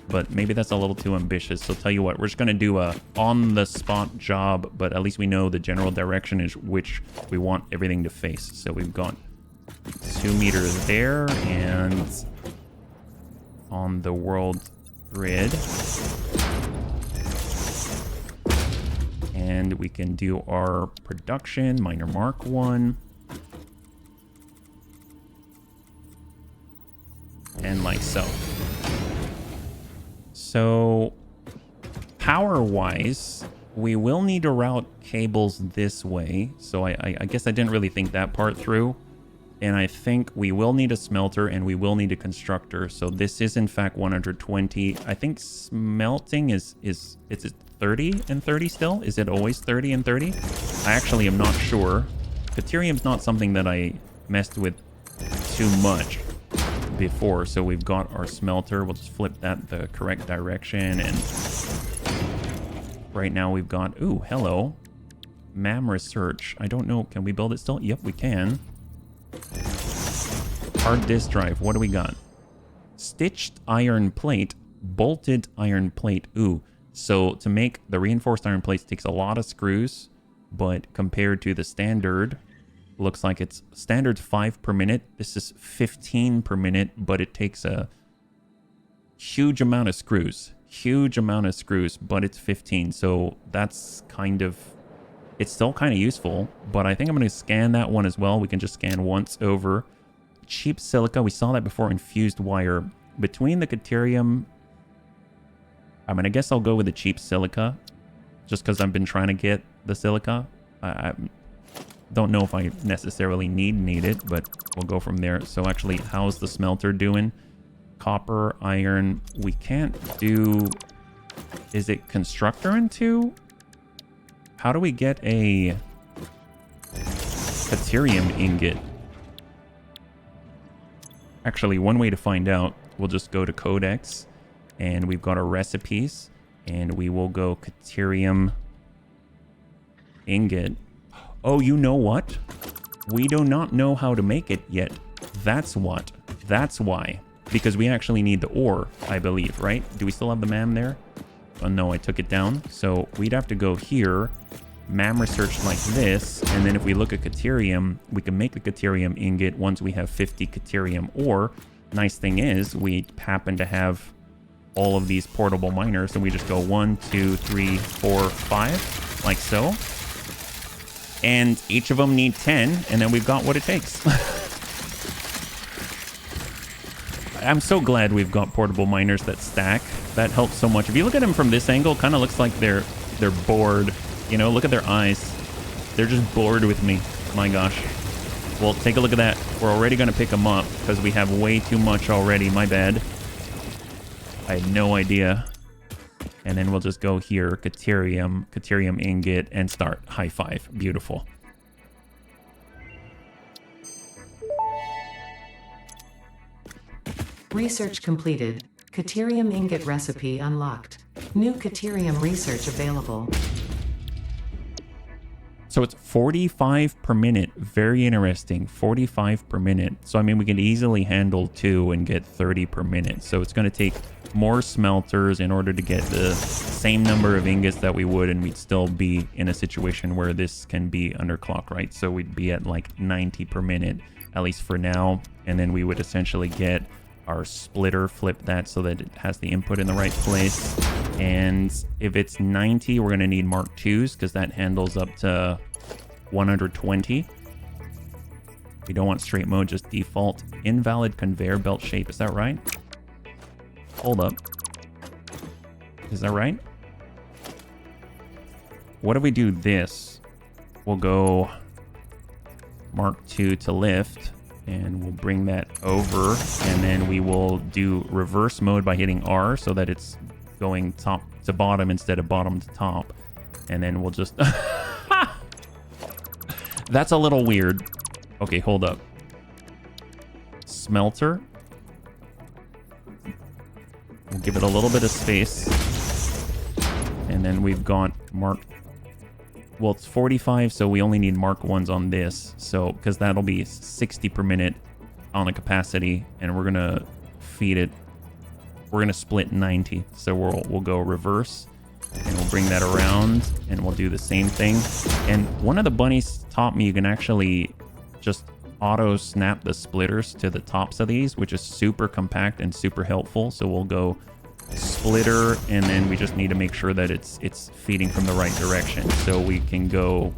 but maybe that's a little too ambitious. So tell you what, we're just going to do a on-the-spot job, but at least we know the general direction is which we want everything to face. So we've got 2 meters there, and on the world grid. And we can do our production, minor mark 1. And like so. So, power-wise, we will need to route cables this way. So I guess I didn't really think that part through. And I think we will need a smelter and we will need a constructor. So this is in fact 120. I think smelting is it 30 and 30 still? Is it always 30 and 30? I actually am not sure. Caterium's not something that I messed with too much before. So we've got our smelter. We'll just flip that the correct direction. And right now we've got, ooh, hello. MAM research. I don't know. Can we build it still? Yep, we can. Hard disk drive. What do we got? Stitched iron plate. Bolted iron plate. Ooh. So to make the reinforced iron plates takes a lot of screws, but compared to the standard, looks like it's standard 5 per minute. This is 15 per minute, but it takes a huge amount of screws. Huge amount of screws, but it's 15. So that's kind of, it's still kind of useful, but I think I'm going to scan that one as well. We can just scan once over. Cheap silica. We saw that before. Infused wire. Between the Caterium, I mean, I guess I'll go with the cheap silica just because I've been trying to get the silica. I don't know if I necessarily need it, but we'll go from there. So actually, how's the smelter doing? Copper, iron. We can't do... Is it constructor in 2? How do we get a Caterium ingot? Actually, one way to find out, we'll just go to Codex, and we've got our recipes, and we will go Caterium ingot. Oh, you know what? We do not know how to make it yet. That's what. That's why. Because we actually need the ore, I believe, right? Do we still have the MAM there? Oh, no, I took it down. So we'd have to go here, MAM research like this, and then if we look at Caterium, we can make the Caterium ingot once we have 50 Caterium ore. Nice thing is, we happen to have all of these portable miners, and we just go 1, 2, 3, 4, 5, like so. And each of them need 10, and then we've got what it takes. I'm so glad we've got portable miners that stack. That helps so much. If you look at them from this angle, kind of looks like they're bored. You know, look at their eyes. They're just bored with me. My gosh. Well, take a look at that. We're already going to pick them up because we have way too much already. My bad. I had no idea. And then we'll just go here. Caterium ingot, and start. High five. Beautiful. Research completed. Caterium ingot recipe unlocked. New Caterium research available. So it's 45 per minute. Very interesting. 45 per minute. So, I mean, we can easily handle 2 and get 30 per minute. So it's going to take more smelters in order to get the same number of ingots that we would, and we'd still be in a situation where this can be underclocked, right? So we'd be at like 90 per minute, at least for now. And then we would essentially get our splitter, flip that so that it has the input in the right place. And if it's 90, we're going to need Mark IIs because that handles up to 120. We don't want straight mode, just default. Invalid conveyor belt shape. Is that right? Hold up. Is that right? What if we do this? We'll go Mark II to lift, and we'll bring that over, and then we will do reverse mode by hitting R so that it's going top to bottom instead of bottom to top. And then we'll just... That's a little weird. Okay, hold up. Smelter. We'll give it a little bit of space. And then we've got Mark... Well, it's 45, so we only need Mark 1s on this. So, because that'll be 60 per minute on the capacity, and we're going to feed it we're going to split 90. So we'll go reverse, and we'll bring that around, and we'll do the same thing. And one of the bunnies taught me you can actually just auto snap the splitters to the tops of these, which is super compact and super helpful. So we'll go splitter, and then we just need to make sure that it's feeding from the right direction. So we can go,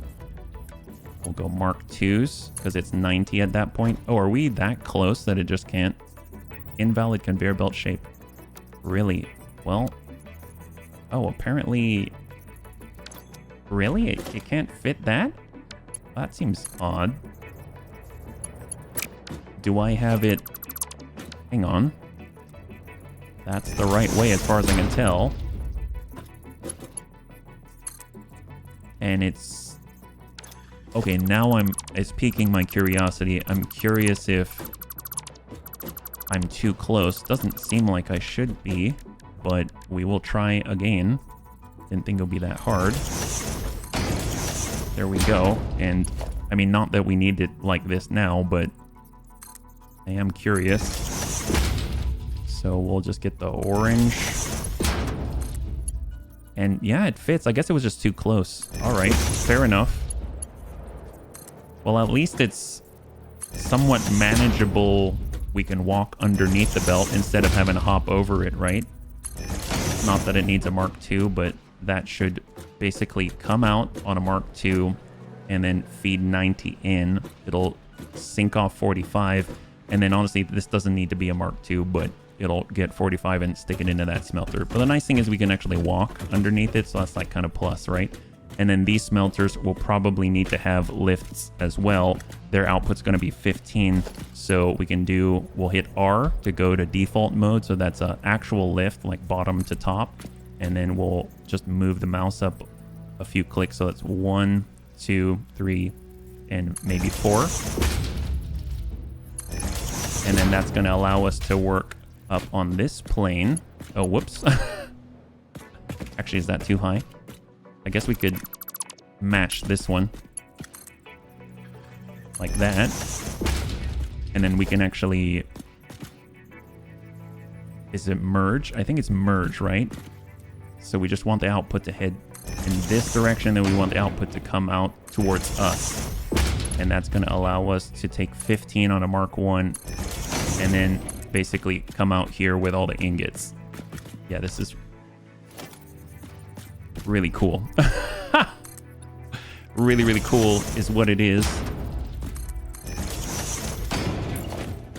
we'll go Mark 2s because it's 90 at that point. Oh, are we that close that it just can't? Invalid conveyor belt shape. Really? Well, oh, apparently, really? It can't fit that? That seems odd. Do I have it? Hang on. That's the right way as far as I can tell. And it's... Okay, now it's piquing my curiosity. I'm curious if I'm too close. Doesn't seem like I should be, but we will try again. Didn't think it would be that hard. There we go. And, I mean, not that we need it like this now, but I am curious. So we'll just get the orange. And yeah, it fits. I guess it was just too close. All right, fair enough. Well, at least it's somewhat manageable. We can walk underneath the belt instead of having to hop over it, right? Not that it needs a Mark II, but that should basically come out on a Mark II and then feed 90 in. It'll sink off 45. And then honestly, this doesn't need to be a Mark II, but it'll get 45 and stick it into that smelter. But the nice thing is we can actually walk underneath it, so that's like kind of plus, right? And then these smelters will probably need to have lifts as well. Their output's going to be 15, so we can do, we'll hit R to go to default mode, so that's an actual lift, like bottom to top. And then we'll just move the mouse up a few clicks, so it's 1, 2, 3, and maybe 4. And then that's going to allow us to work up on this plane. Oh, whoops. Actually, is that too high? I guess we could match this one. Like that. And then we can actually... Is it merge? I think it's merge, right? So we just want the output to head in this direction, then we want the output to come out towards us. And that's going to allow us to take 15 on a Mark 1 and then basically come out here with all the ingots. Yeah, this is really cool. Really, really cool is what it is.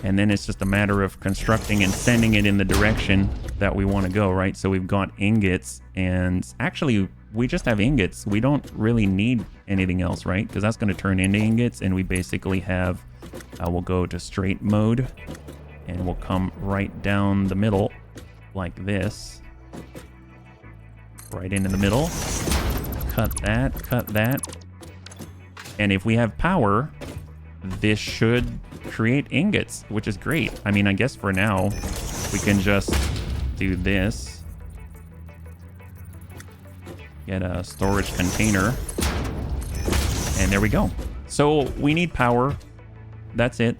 And then it's just a matter of constructing and sending it in the direction that we want to go, right? So we've got ingots, and actually we just have ingots. We don't really need anything else, right? Because that's going to turn into ingots, and we basically have, we'll go to straight mode, and we'll come right down the middle like this. Right into the middle. Cut that, cut that. And if we have power, this should create ingots, which is great. I mean, I guess for now, we can just do this. Get a storage container. And there we go. So we need power. That's it.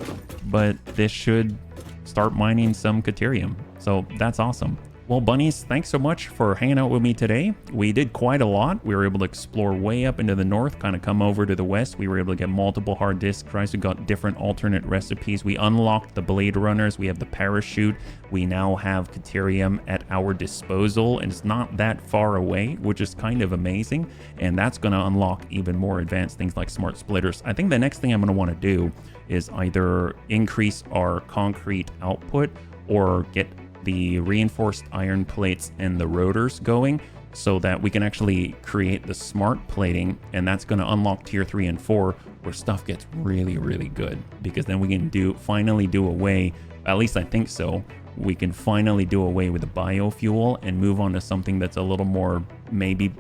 But this should start mining some Caterium. So that's awesome. Well, bunnies, thanks so much for hanging out with me today. We did quite a lot. We were able to explore way up into the north, kind of come over to the west. We were able to get multiple hard disk drives. We got different alternate recipes. We unlocked the Blade Runners. We have the parachute. We now have Caterium at our disposal, and it's not that far away, which is kind of amazing. And that's going to unlock even more advanced things like smart splitters. I think the next thing I'm going to want to do is either increase our concrete output or get the reinforced iron plates and the rotors going so that we can actually create the smart plating, and that's going to unlock tier 3 and 4 where stuff gets really, really good, because then we can finally do away, at least I think so, we can finally do away with the biofuel and move on to something that's a little more, maybe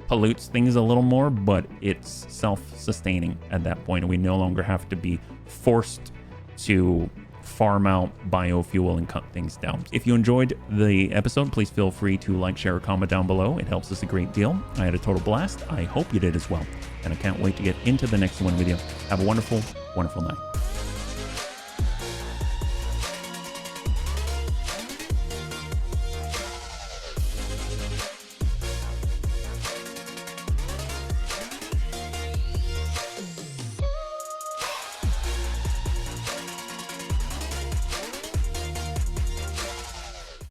pollutes things a little more, but it's self-sustaining at that point, and we no longer have to be forced to farm out biofuel and cut things down. If you enjoyed the episode, please feel free to like, share, or comment down below. It helps us a great deal. I had a total blast. I hope you did as well. And I can't wait to get into the next one with you. Have a wonderful, wonderful night.